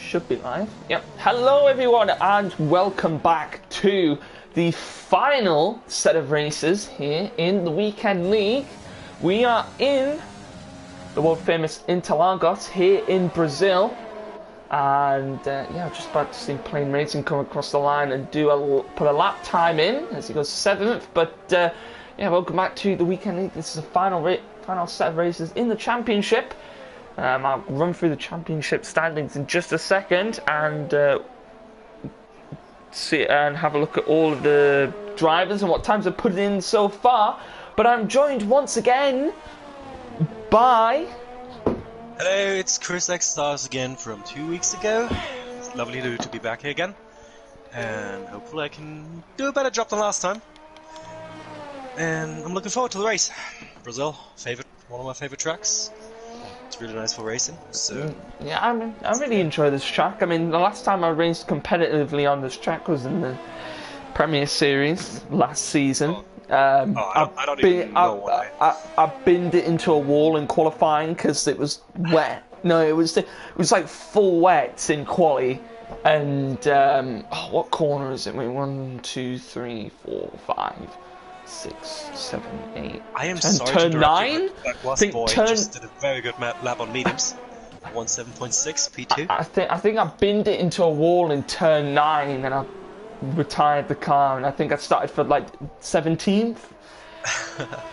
should be live. Yep. Hello everyone and welcome back to the final set of races here in the Weekend League. We are in the world famous Interlagos here in Brazil. And yeah, just about to see Plane Racing come across the line and put a lap time in as he goes 7th. But yeah, welcome back to the Weekend League. This is the final set of races in the championship. I'll run through the championship standings in just a second and see and have a look at all of the drivers and what times they've put in so far. But I'm joined once again by... Hello, it's Chris X Stars again from 2 weeks ago. It's lovely to be back here again. And hopefully I can do a better job than last time. And I'm looking forward to the race. Brazil, one of my favorite tracks. It's really nice for racing. So yeah, I really enjoy this track. I mean, the last time I raced competitively on this track was in the Premier Series last season. I don't even know why. I binned it into a wall in qualifying because it was wet. No, it was like full wet in quali. And what corner is it? Wait, 1, 2, 3, 4, 5, 6, 7, 8. I am turn, sorry turn to 9. I think boy just did a very good lap on mediums. 1.7.6 P2. I think I binned it into a wall in turn 9, and I retired the car, and I think I started for like 17th.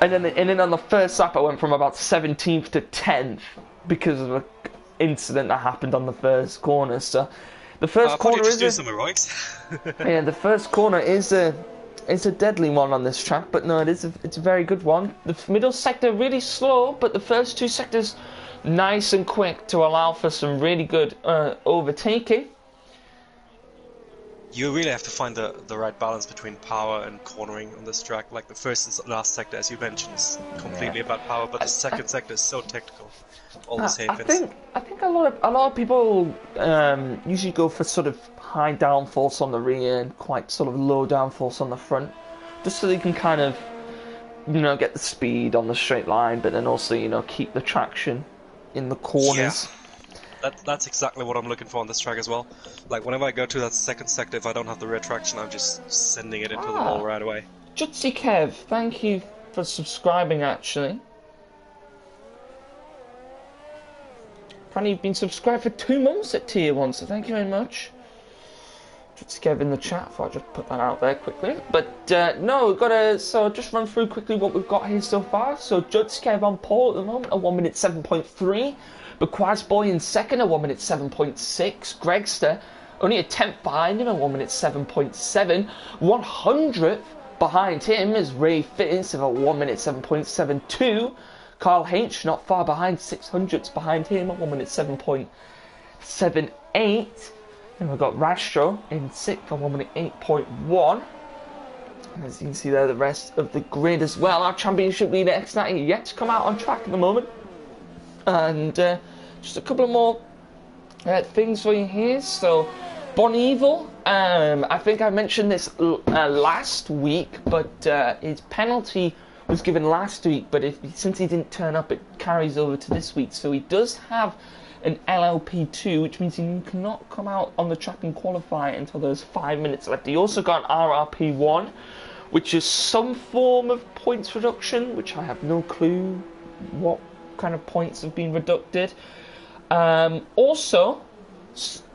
and then on the first lap I went from about 17th to 10th because of an incident that happened on the first corner. So the first corner is some heroics. yeah, the first corner is a deadly one on this track, but no, it's a very good one. The middle sector really slow, but the first two sectors nice and quick to allow for some really good overtaking. You really have to find the right balance between power and cornering on this track. Like the first and last sector, as you mentioned, is completely about power, but the second sector is so technical. All the same things. I think a lot of people usually go for sort of high downforce on the rear and quite sort of low downforce on the front, just so they can kind of, get the speed on the straight line, but then also, keep the traction in the corners. Yeah. That's exactly what I'm looking for on this track as well. Like, whenever I go to that second sector, if I don't have the rear traction, I'm just sending it into the wall right away. Jutsi Kev, thank you for subscribing, actually. Apparently you've been subscribed for 2 months at Tier 1, so thank you very much. Jutsi Kev in the chat, so I'll just put that out there quickly. But, no, we've got to... So, I'll just run through quickly what we've got here so far. So, Jutsi Kev on pole at the moment, a 1 minute 7.3. But Quazboy in second, a 1 minute 7.6. Gregster only a 10th behind him, a 1 minute 7.7. 100th behind him is Ray Fittis of a 1 minute 7.72. Carl H not far behind, 600ths behind him, a 1 minute 7.78. And we've got Rastro in 6th, a 1 minute 8.1. And as you can see there, the rest of the grid as well. Our championship leader X90 yet to come out on track at the moment. And just a couple of more things for you here. So, Bon Evil, I think I mentioned this last week, but his penalty was given last week, but since he didn't turn up, it carries over to this week. So he does have an LLP2, which means he cannot come out on the track and qualify until there's 5 minutes left. He also got an RRP1, which is some form of points reduction, which I have no clue what kind of points have been reducted. Also,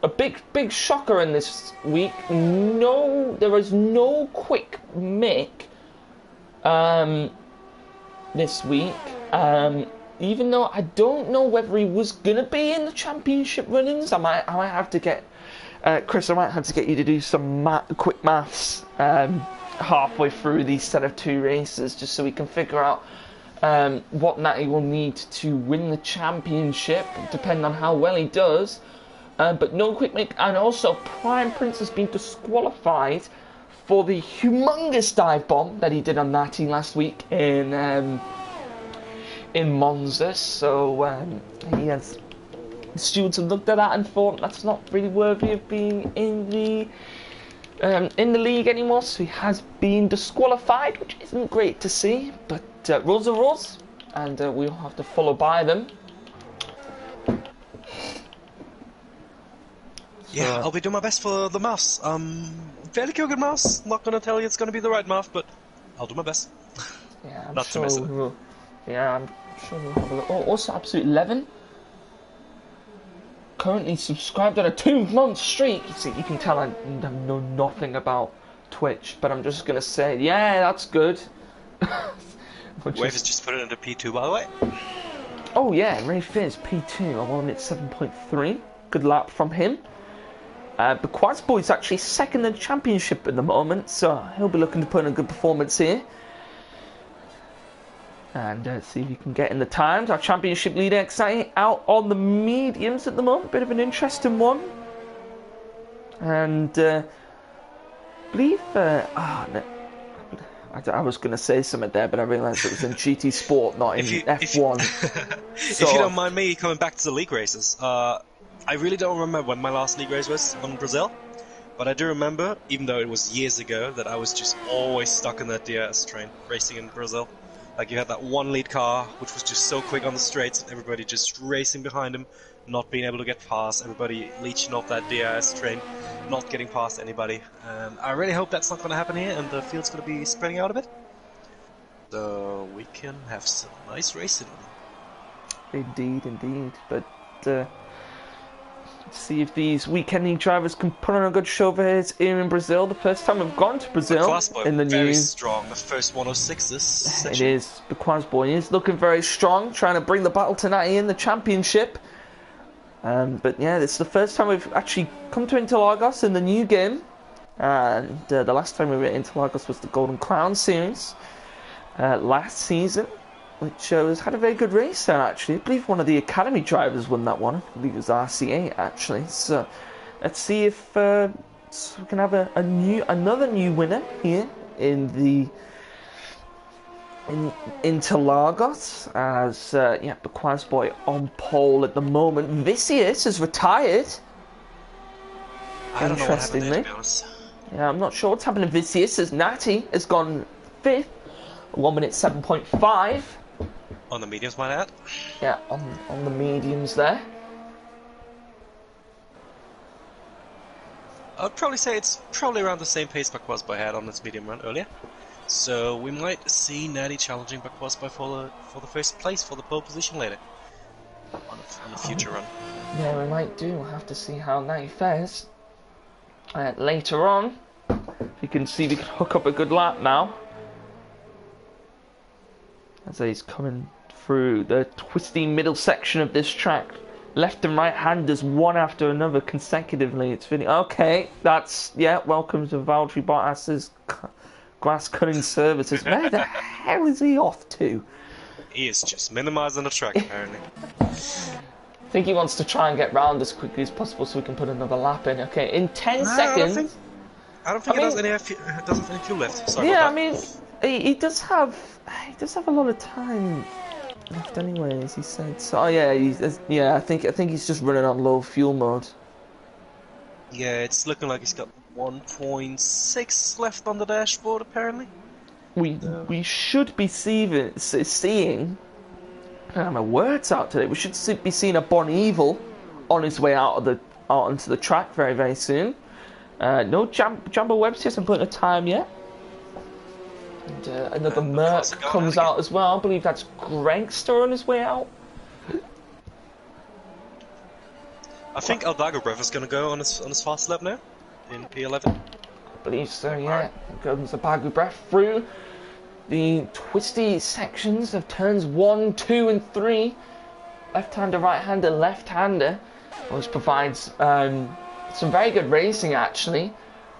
a big shocker in this week. There is no quick mic this week. Even though I don't know whether he was gonna be in the championship runnings, I might have to get Chris. I might have to get you to do some quick maths halfway through these set of 2 races, just so we can figure out what Natty will need to win the championship, depending on how well he does. But no quick make, and also Prime Prince has been disqualified for the humongous dive bomb that he did on Natty last week in Monza. So the stewards have looked at that and thought that's not really worthy of being in the league anymore. So he has been disqualified, which isn't great to see. But rules are rules, and we'll have to follow by them. Yeah, I'll be doing my best for the mouse. Fairly good mouse. Not gonna tell you it's gonna be the right mouse, but I'll do my best. Yeah, I'm Not sure to mess it up. I'm sure we'll have a look. Oh, also Absolute 11. Currently subscribed on a 2-month streak. You can tell I know nothing about Twitch, but I'm just gonna say, yeah, that's good. Wave has just put it into P2, by the way. Oh yeah, Ray Fizz P2. I'm on it 7.3. Good lap from him. But Quasboy's actually second in the championship at the moment, so he'll be looking to put in a good performance here. And see if he can get in the times. Our championship leader exciting out on the mediums at the moment. Bit of an interesting one. And believe no, I was going to say something there, but I realised it was in GT Sport, not in F1. If you don't mind me coming back to the league races, I really don't remember when my last league race was on Brazil, but I do remember, even though it was years ago, that I was just always stuck in that DRS train racing in Brazil. Like, you had that one lead car, which was just so quick on the straights, and everybody just racing behind him, not being able to get past, everybody leeching off that DRS train, not getting past anybody. And I really hope that's not going to happen here, and the field's going to be spreading out a bit, so we can have some nice racing. Indeed. But see if these weekending drivers can put on a good show for us here in Brazil. The first time we've gone to Brazil in the very new. Strong. The first 106 this section. It is. The Quasboy is looking very strong, trying to bring the battle tonight in the championship. But yeah, this is the first time we've actually come to Interlagos in the new game. And the last time we were at Interlagos was the Golden Crown Series last season, which has had a very good race there, actually. I believe one of the Academy drivers won that one. I believe it was RCA, actually. So let's see if so we can have another new winner here in Interlagos, as the Quasboy on pole at the moment. Vicious has retired. I don't know what happened there, Interestingly. to be honest. Yeah, I'm not sure what's happened to Vicious, as Natty has gone 5th, 1 minute 7.5. On the mediums, might I add. Yeah, on the mediums there. I'd probably say it's probably around the same pace Bakwas had on its medium run earlier. So we might see Natty challenging Bakwas for the first place, for the pole position later. On a future run. Yeah, we might do. We'll have to see how Natty fares. Later on, you can see we can hook up a good lap now. As he's coming through the twisty middle section of this track. Left and right handers one after another consecutively. It's really okay. That's welcome to Valtteri Bottas's grass cutting services. Where the hell is he off to? He is just minimizing the track, apparently. I think he wants to try and get round as quickly as possible so we can put another lap in. Okay, in 10 seconds. I don't think it doesn't any fuel left. Sorry Yeah, about that. I mean, he does have a lot of time left anyway, as he said. So I think he's just running on low fuel mode. Yeah, it's looking like he's got 1.6 left on the dashboard, apparently. We should be seeing. I don't have my words out today. We should be seeing a Bon Evil on his way out onto the track very, very soon. No Jumbo Webster hasn't put in a time yet. And another Merc comes out as well. I believe that's Gregster on his way out. I think Aldagobrev is going to go on his fast lap now in P11. I believe so, yeah. Goes the Bagubreath through the twisty sections of turns 1, 2 and 3. Left-hander, right-hander, left-hander. Always provides some very good racing, actually.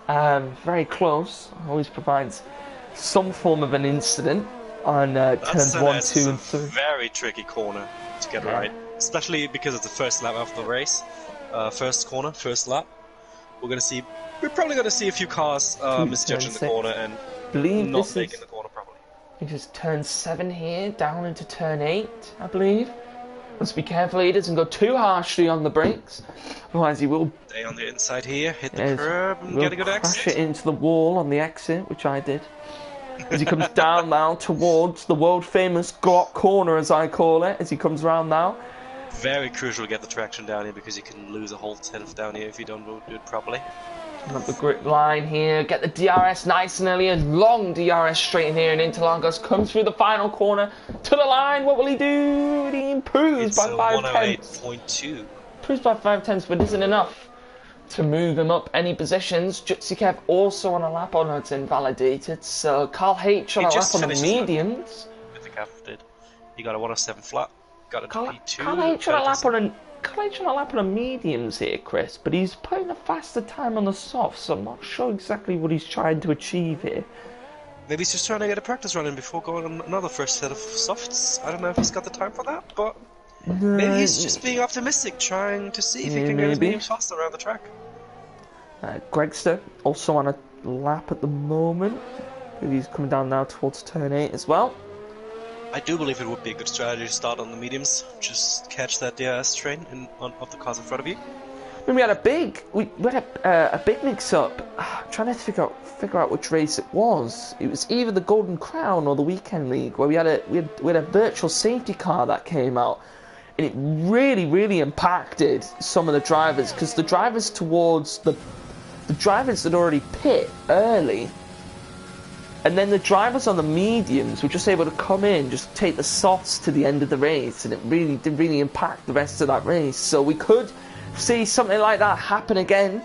Very close. Always provides some form of an incident on turns 1, 2 and 3. Very tricky corner to get right. Especially because it's the first lap of the race. First corner, first lap. We're probably going to see a few cars misjudging the corner and not making the corner properly. I think it's turn 7 here, down into turn 8, I believe. Must be careful he doesn't go too harshly on the brakes, otherwise he will stay on the inside here, hit the curb and get a good exit. Crash it into the wall on the exit, which I did. As he comes down now towards the world famous Glock corner, as I call it, as he comes round now. Very crucial to get the traction down here because you can lose a whole set of down here if you don't do it properly. Up the grip line here, get the DRS nice and early, a long DRS straight in here, and Interlagos comes through the final corner to the line. What will he do? He improves by 5 tenths. 108.2. Improves by 5 tenths, but isn't enough to move him up any positions. Jutsikev also on a lap. Oh no, it's invalidated. So Carl H on a lap on the mediums. I think I did. He got a 107 flat. Got a P2. Carl H on a lap on a lap on the mediums here, Chris, but he's putting a faster time on the softs, so I'm not sure exactly what he's trying to achieve here. Maybe he's just trying to get a practice run in before going on another first set of softs. I don't know if he's got the time for that, but maybe he's just being optimistic, trying to see if he can get his mediums faster around the track. Gregster also on a lap at the moment. He's coming down now towards turn 8 as well. I do believe it would be a good strategy to start on the mediums. Just catch that DRS train of the cars in front of you. I mean, we had a big mix-up. I'm trying to figure out which race it was. It was either the Golden Crown or the Weekend League, where we had a virtual safety car that came out, and it really impacted some of the drivers, because the drivers towards the drivers had already pit early. And then the drivers on the mediums were just able to come in, just take the softs to the end of the race, and it really did impact the rest of that race. So we could see something like that happen again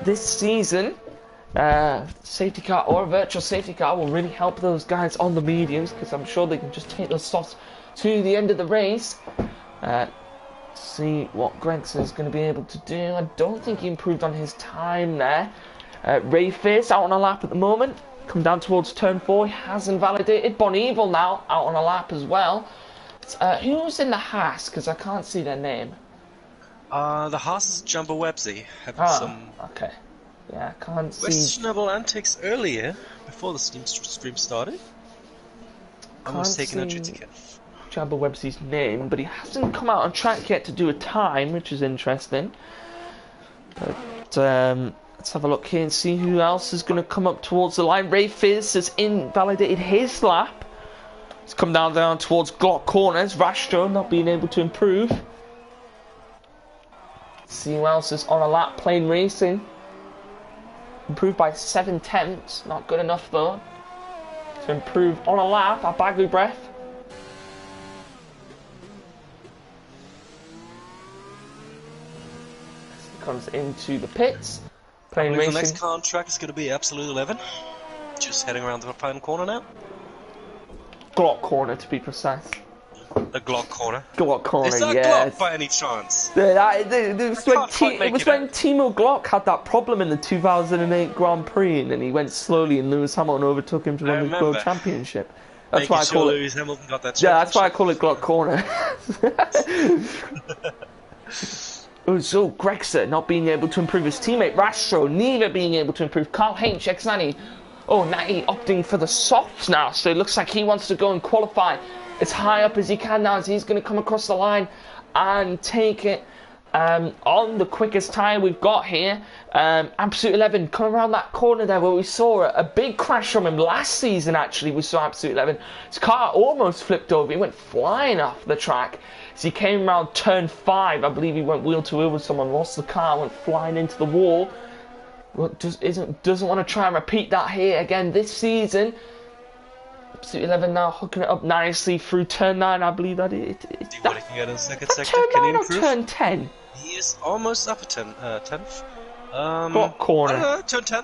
this season. Safety car or a virtual safety car will really help those guys on the mediums, because I'm sure they can just take those softs to the end of the race. See what Gregson is going to be able to do. I don't think he improved on his time there. Ray Fierce out on a lap at the moment. Come down towards turn 4, he has invalidated. Bon Evil now out on a lap as well. Who's in the Haas? Because I can't see their name. The Haas is Jumbo Websy. Having some okay. Yeah, I can't see. Questionable antics earlier, before the stream started. I was taking a Jutsikev. Jumbo Websy's name, but he hasn't come out on track yet to do a time, which is interesting. But, let's have a look here and see who else is going to come up towards the line. Ray Fizz has invalidated his lap. He's come down towards Glock corners. Rastro not being able to improve. Let's see who else is on a lap. Plain Racing. Improved by 7 tenths. Not good enough though. To improve on a lap. Our Bagley breath. He comes into the pits. I believe the next car on track is going to be Absolute 11. Just heading around the final corner now. Glock corner, to be precise. The Glock corner. Glock corner, is that yes. Glock by any chance? It was when Timo Glock had that problem in the 2008 Grand Prix, and then he went slowly, and Lewis Hamilton overtook him to win the World Championship. That's why I call it. Lewis Hamilton got that. Yeah, that's why I call it Glock corner. Oh, so Gregson not being able to improve his teammate. Rastro neither being able to improve. Carl H, X90. Oh, Natty opting for the softs now. So it looks like he wants to go and qualify as high up as he can now, as he's going to come across the line and take it on the quickest tyre we've got here. Absolute 11 come around that corner there where we saw a big crash from him last season. Actually, we saw Absolute 11. His car almost flipped over. He went flying off the track. As he came around turn 5, I believe he went wheel to wheel with someone, lost the car, went flying into the wall. Well, doesn't want to try and repeat that here again this season. Absolute 11 now hooking it up nicely through turn 9, I believe that it. See what he can get in the second sector. Turn 9 can he or improve? turn 10? He is almost up at 10th. Glock corner. I don't know, turn 10.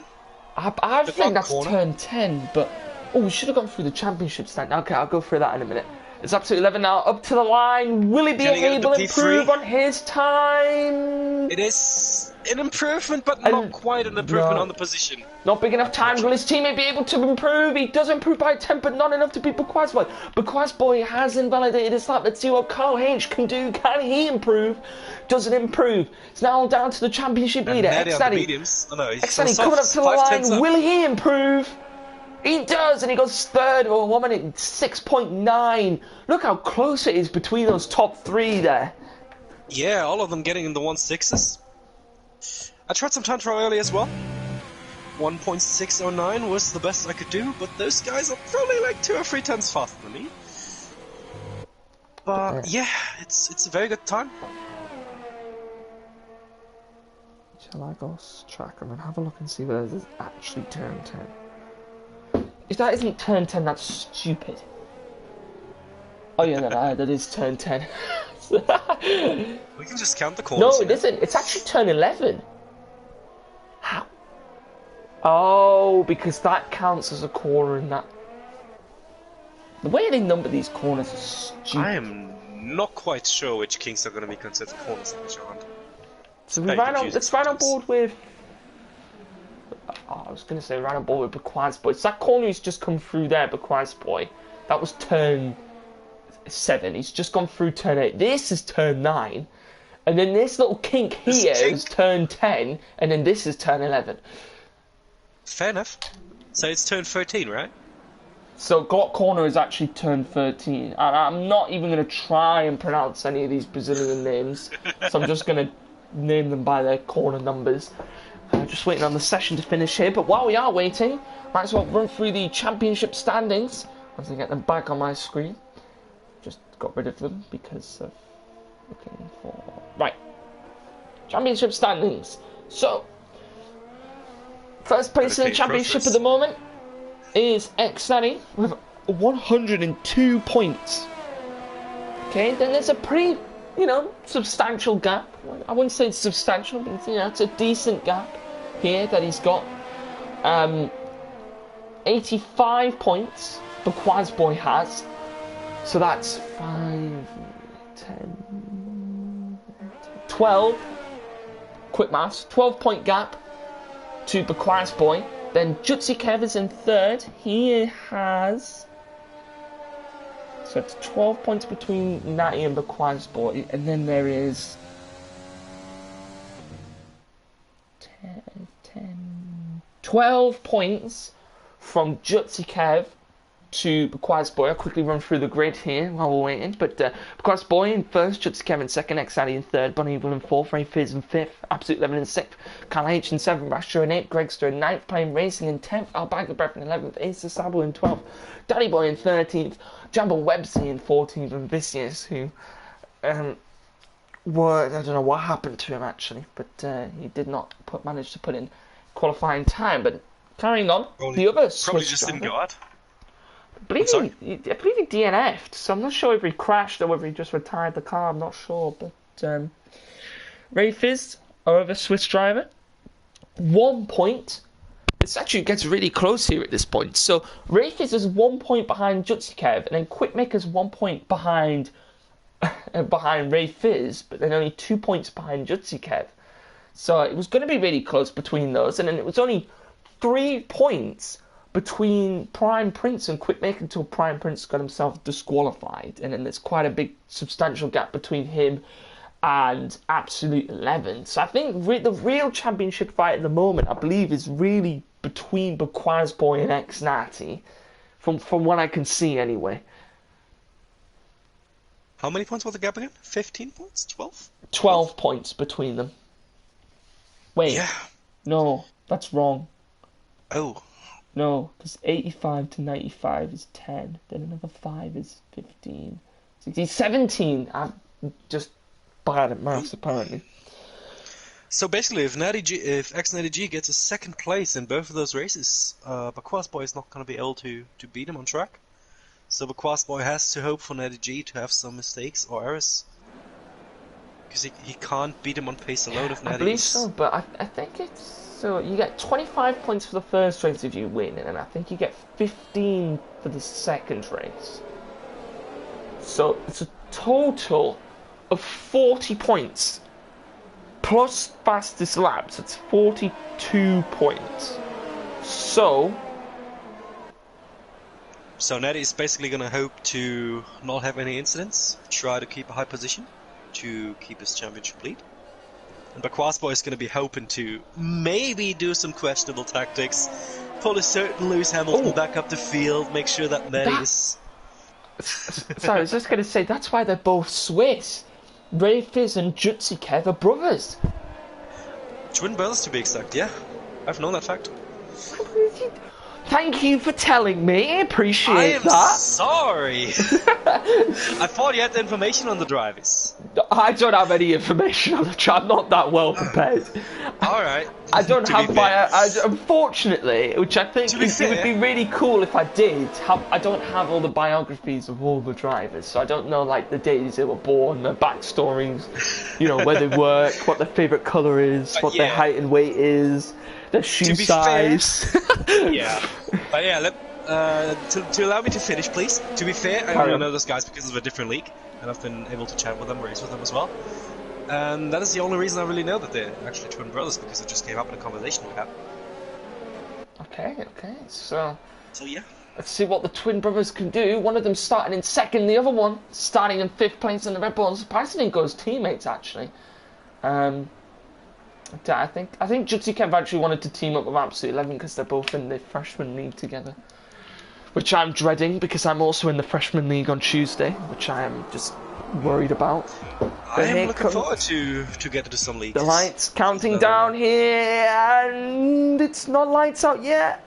I think that's corner. turn 10, but we should have gone through the championship stand. Okay, I'll go through that in a minute. It's Absolute 11 now, up to the line. Will he be able to improve on his time? It is an improvement, but not quite an improvement on the position. Not big enough time. Will his teammate be able to improve? He does improve by 10, but not enough to beat Bequaz Boy. Bequaz Boy has invalidated his lap. Let's see what Carl H can do. Can he improve? Does it improve? It's now down to the championship leader. X-Daddy coming up to the line. Will he improve? He does, and he goes third with 1 minute 6.9. Look how close it is between those top 3 there. Yeah, all of them getting in the 1.6s. I tried some time trial early as well. 1.609 was the best I could do, but those guys are probably like 2 or 3 tenths faster than me. But yeah, it's a very good time. Shall I go tracker and have a look and see whether this is actually turn 10? If that isn't turn 10, that's stupid. Oh yeah, no, that is turn 10. We can just count the corners. No, it isn't. It's actually turn 11. How? Oh, because that counts as a corner in that. The way they number these corners is stupid. I am not quite sure which kinks are going to be considered corners and which aren't. So let's run on board with. Oh, I was going to say run on board with Bequad's boy. So that corner he's just come through there, Bequad's boy. That was turn 7. He's just gone through turn 8. This is turn 9. And then this little kink here is turn 10. And then this is turn 11. Fair enough. So it's turn 13, right? So Glock Corner is actually turn 13. And I'm not even going to try and pronounce any of these Brazilian names. So I'm just going to name them by their corner numbers. Just waiting on the session to finish here. But while we are waiting, might as well run through the championship standings. Once I get them back on my screen. Just got rid of them because of looking for... Right. Championship standings. So, first place in the championship at the moment is X-Nanny with 102 points. Okay, then there's a pretty, substantial gap. I wouldn't say it's substantial, but it's a decent gap here that he's got. 85 points, the Quazboy has. So that's 5, 10, 12. Quick maths. 12-point gap to Bequaz Boy. Then Jutsi Kev is in third. He has... So it's 12 points between Natty and Bequaz Boy. And then there is... 12 points from Jutsi Kev to Bequaz Boy. I'll quickly run through the grid here while we're waiting. But Bequaz Boy in first, Jutsi Kev in second, X-Addy in third, Bunny Will in fourth, Ray Fizz in fifth, Absolute Lemon in sixth, Kyle H in seventh, Rashtra in eighth, Gregster in ninth, Playing Racing in 10th, Albaga Breath in 11th, Ace of Sabo in 12th, Daddy Boy in 13th, Jumbo Websy in 14th, and Vicious, who I don't know what happened to him actually, but he did not manage to put in qualifying time. But carrying on, the other probably just didn't go out. I believe he DNF'd, so I'm not sure if he crashed or whether he just retired the car. I'm not sure, but Ray Fizz, our other Swiss driver, 1 point. This actually gets really close here at this point. So Ray Fizz is 1 point behind Jutsi Kev, and then Quitmaker's 1 point behind Ray Fizz, but then only 2 points behind Jutsi Kev. So it was going to be really close between those, and then it was only 3 points between Prime Prince and Quitmaker until Prime Prince got himself disqualified, and then there's quite a big substantial gap between him and Absolute 11. So I think the real championship fight at the moment, I believe, is really between Bequaz Boy and X-Natty, from what I can see anyway. How many points was the gap again? 15 points? 12? 12 points between them. Wait. Yeah. No, that's wrong. Oh. No, because 85 to 95 is 10. Then another 5 is 15. 16, 17. I'm just bad at maths, apparently. So basically, if X-Natty G gets a second place in both of those races, Bequaz Boy is not going to be able to beat him on track. So Bequaz Boy has to hope for Natty G to have some mistakes or errors. Because he can't beat him on pace alone if Natty. I believe so, but I think it's... So you get 25 points for the first race if you win, and I think you get 15 for the second race. So it's a total of 40 points. Plus fastest laps, it's 42 points. So Natty is basically going to hope to not have any incidents, try to keep a high position to keep his championship lead. And Bequaz Boy is going to be hoping to maybe do some questionable tactics, pull a certain Lewis Hamilton back up the field, make sure that Natty is... Sorry, I was just going to say, that's why they're both Swiss. Ray Fizz and Jutsi Kev are brothers. Twin brothers to be exact, yeah. I've known that fact. Thank you for telling me. I I appreciate am that. sorry. I thought you had the information on the drivers. I don't have any information on the track. I'm not that well prepared. Alright. I don't To be have fair. unfortunately, which I think To be it would fair. be really cool if I did. I don't have all the biographies of all the drivers, so I don't know like the days they were born, their backstories, you know, where they work, what their favourite colour is, what their yeah. height and weight is, their shoe be fair- size. Yeah. But yeah, to allow me to finish, please. To be fair, I Carry only on. know those guys because of a different league, and I've been able to chat with them, race with them as well. And that is the only reason I really know that they're actually twin brothers, because it just came up in a conversation we had. Okay, so So yeah. let's see what the twin brothers can do. One of them starting in second, the other one starting in 5th place in the Red Bull. I'm surprised they didn't go as teammates actually. I think Jutsi Kev actually wanted to team up with Absolute 11 because they're both in the freshman league together, which I'm dreading because I'm also in the freshman league on Tuesday, which I am just worried about. I am here looking comes forward to get into some leagues. The lights counting So- down here, and it's not lights out yet.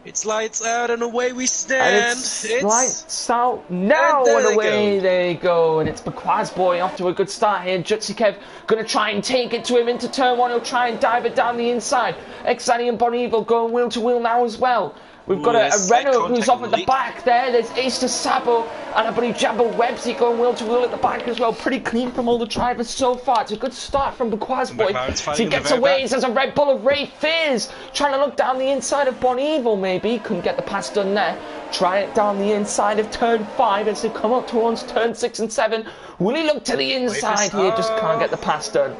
It's lights out and away we And stand. it's lights out now, And there and they away go. they go. And it's Baquaz Boy off to a good start here. Jutsi Kev going to try and take it to him into turn 1. He'll try and dive it down the inside. Exani and Bonneville going wheel to wheel now as well. We've got a slight Renault who's contact off in at the the lead. back there. There's Ace to Sabo and I believe Jambo Websy going wheel to wheel at the back as well. Pretty clean from all the drivers so far. It's a good start from Baquaz Boy. McLaren's So fighting he in the gets very away. back. There's a Red Bull of Ray Fizz trying to look down the inside of Bonneville maybe. Couldn't get the pass done there. Try it down the inside of turn 5 as they come up towards turn 6 and 7. Will he look to the inside here? Just can't get the pass done.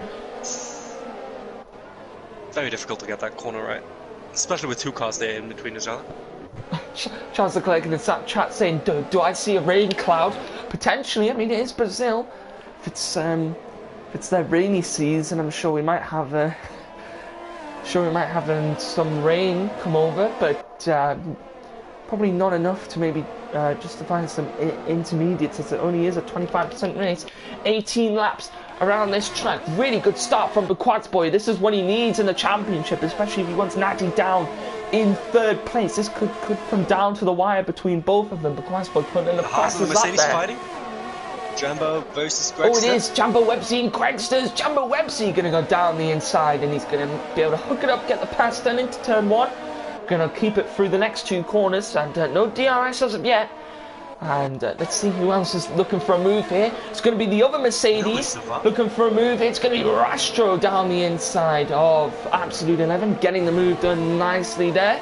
Very difficult to get that corner right, especially with two cars there in between each other. Charles Leclerc in the chat saying, do I see a rain cloud? Potentially. I mean, it is Brazil. If it's their rainy season, I'm sure we might have some rain come over, but probably not enough to maybe justify some intermediates, as it only is a 25% race. 18 laps around this track. Really good start from Baquaz Boy. This is what he needs in the championship, especially if he wants Natty down in 3rd place. This could come down to the wire between both of them. Baquaz Boy putting in the Haas and fastest lap Mercedes there. fighting. Jambo versus Gregster. Oh, it is Jambo Websy and Gregsters. Jambo Websy going to go down the inside and he's going to be able to hook it up, get the pass done into turn 1. Going to keep it through the next 2 corners and no DRS as of yet. And let's see who else is looking for a move here. It's going to be the other Mercedes looking for a move. It's going to be Rastro down the inside of Absolute 11, getting the move done nicely there.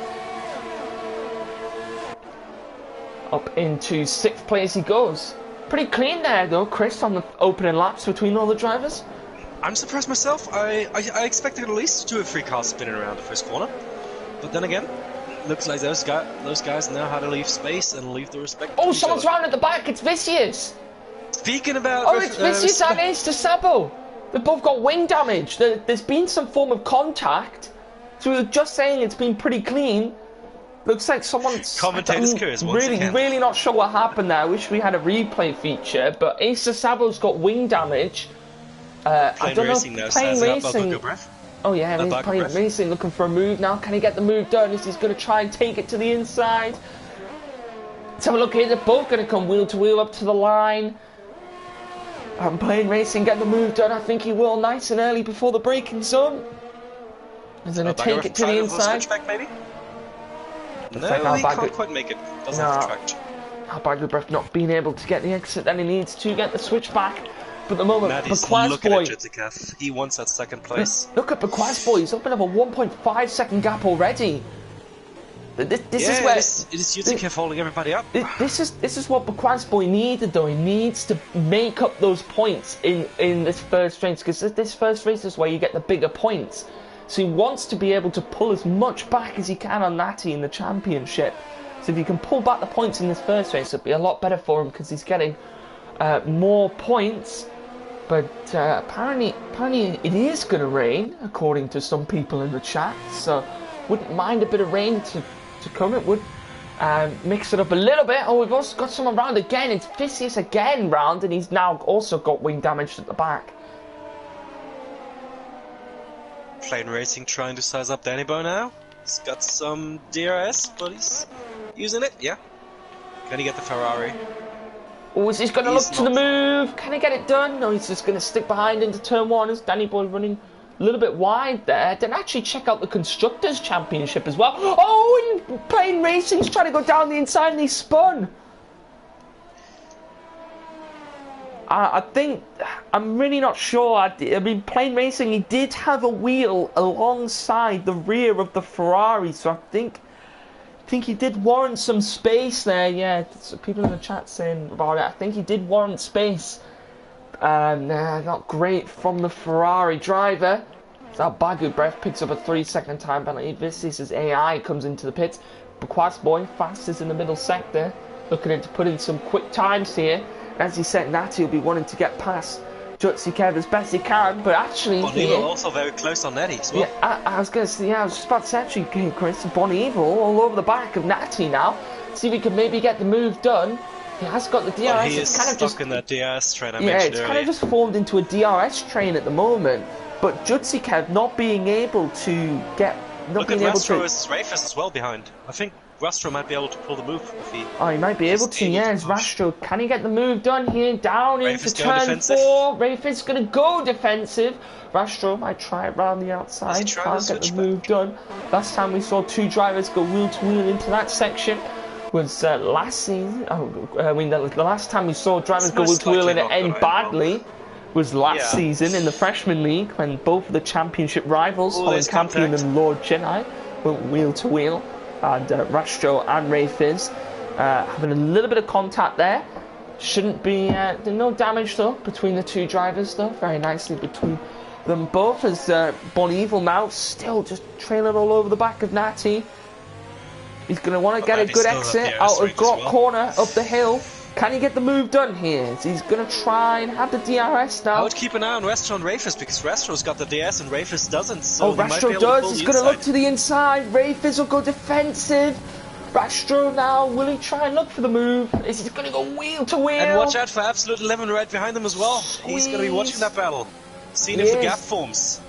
Up into 6th place he goes. Pretty clean there though, Chris, on the opening laps between all the drivers. I'm surprised myself. I expected at least 2 or 3 cars spinning around the first corner, but then again, looks like those guys know how to leave space and leave the respect. Oh, to each someone's other. round at the back. It's Vicious. Speaking about Oh, it's Vicious and Ace to Sabo. They've both got wing damage. There's been some form of contact. So we were just saying it's been pretty clean. Looks like someone's Commentator's curse once again. really not sure what happened there. I wish we had a replay feature, but Ace to Sabo's got wing damage. I Plain don't Racing know. now Plain stands up. Racing. Good breath. Oh yeah, he's back playing breath. Racing, looking for a move now. Can he get the move done? Is he's going to try and take it to the inside? Let's have a look here. They're both going to come wheel to wheel up to the line. I'm playing Racing, get the move done. I think he will nice and early before the braking zone. He's going to take it to the inside. Switchback, maybe? Looks like No, he Albaga- can't quite make it. Doesn't No. have the traction. Albaga not being able to get the exit that he needs to get the switch back. But at the moment, Maddie's Baquaz looking Boy. at Jessica. He wants that 2nd place. Look at Baquaz Boy. He's up another 1.5 second gap already. This is where. It is Jessica holding everybody up. This is what Baquaz Boy needed though. He needs to make up those points in this first race, because this first race is where you get the bigger points. So he wants to be able to pull as much back as he can on Natty in the championship. So if you can pull back the points in this first race, it'll be a lot better for him because he's getting more points. But apparently it is going to rain, according to some people in the chat. So wouldn't mind a bit of rain to come. It would mix it up a little bit. Oh, we've also got someone round again. It's Vicious again round, and he's now also got wing damage at the back. Plain Racing trying to size up Danny Bow now. He's got some DRS, but he's using it, yeah. Can he get the Ferrari? Oh, is he going to look to the move? Can he get it done? No, he's just going to stick behind into turn one. Is Danny Boy running a little bit wide there? Didn't actually check out the Constructors' Championship as well. Oh, and Plane Racing's trying to go down the inside and he spun. I think, I'm really not sure. I mean, Plane Racing, he did have a wheel alongside the rear of the Ferrari, so I think he did warrant some space there. Yeah, so people in the chat saying about it. I think he did warrant space. Not great from the Ferrari driver. So Bagu Breath picks up a 3-second time penalty. This is AI comes into the pits. Buquas Boy fastest in the middle sector, looking to put in some quick times here. As he said, Natty will be wanting to get past Jutsi Kev as best he can, but actually Bonneville also very close on Natty as well. Yeah, I was going to say, I was just about to say actually, Chris, Bonneville all over the back of Natty now. See if he can maybe get the move done. He has got the DRS. Well, he is kind of stuck in that DRS train I mentioned it's kind of just formed into a DRS train at the moment. But Jutsi Kev not being able to get, Look at Rastro's Rafis as well behind. I think Rastro might be able to pull the move if he... Oh, he might be able to, yes. Rastro, can he get the move done here? Down into turn 4. Rafis going to go defensive. Rastro might try it round the outside. Can't get the move done. Last time we saw 2 drivers go wheel to wheel into that section was last season. I mean, the last time we saw drivers go wheel to wheel and it end badly was last season in the Freshman League when both of the championship rivals, Holland Campion and Lord Jedi, went wheel to wheel. And Rastro and Ray Fizz having a little bit of contact there. Shouldn't be no damage though between the 2 drivers though. Very nicely between them both as Bonneville now still just trailing all over the back of Natty. He's going to want to get a good exit out of Glock corner up the hill. Can he get the move done here? He's going to try and have the DRS now. I would keep an eye on Rastro and Rafis because Rastro's got the DS and Rafis doesn't. So Rastro does. He's going to look to the inside. Rafis will go defensive. Rastro now, will he try and look for the move? Is he going to go wheel to wheel? And watch out for Absolute 11 right behind him as well. He's going to be watching that battle. Seeing if the gap forms.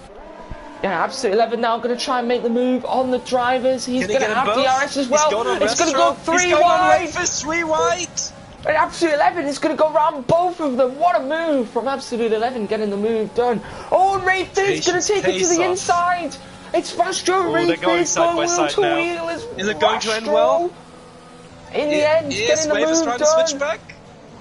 Yeah, Absolute 11 now going to try and make the move on the drivers. He's going to have DRS as well. It's going to go 3 wide. 3 wide. And Absolute 11 is going to go around both of them. What a move from Absolute 11 getting the move done. Oh, and Ray Fizz going to take it to the inside. It's Rastro, Ray Fizz going wheel to wheel. Is it going to end well? In the end, getting the move trying done. To switch back?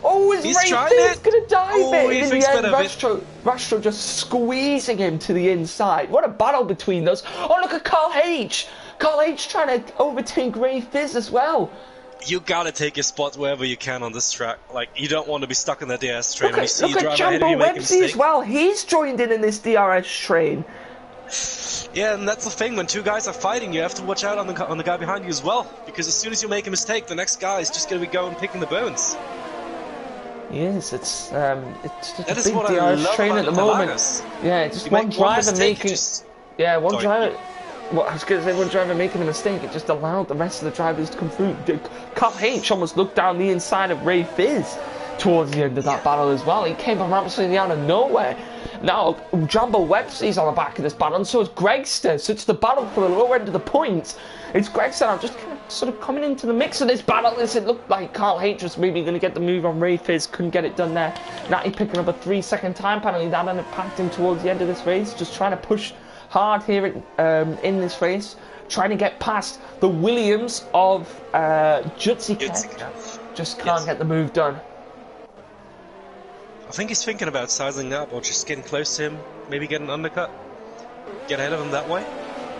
Oh, is Ray Fizz going to dive it? In the end, Rastro just squeezing him to the inside. What a battle between those. Oh, look at Carl H. Carl H trying to overtake Ray Fizz as well. You gotta take your spot wherever you can on this track. Like, you don't want to be stuck in the DRS train when you see look at Jumbo Websy as well. He's joined in this DRS train. Yeah, and that's the thing. When 2 guys are fighting, you have to watch out on the guy behind you as well. Because as soon as you make a mistake, the next guy is just gonna be going picking the bones. Yes, it's just a big what DRS train at the moment. Yeah, just one driver making. Yeah, one driver. Well, I was going to say one driver making a mistake, it just allowed the rest of the drivers to come through. Carl H almost looked down the inside of Ray Fizz towards the end of that battle as well. He came from absolutely out of nowhere. Now, Jumbo Websy's on the back of this battle, and so is Gregster. So it's the battle for the lower end of the points. It's Gregster now just kind of sort of coming into the mix of this battle. As it looked like Carl H was maybe going to get the move on Ray Fizz, couldn't get it done there. Natty picking up a 3-second time penalty. That impacted him towards the end of this race, just trying to push hard here in this race, trying to get past the Williams of Jutsi Kev. Just can't get the move done. I think he's thinking about sizing up or just getting close to him, maybe get an undercut, get ahead of him that way.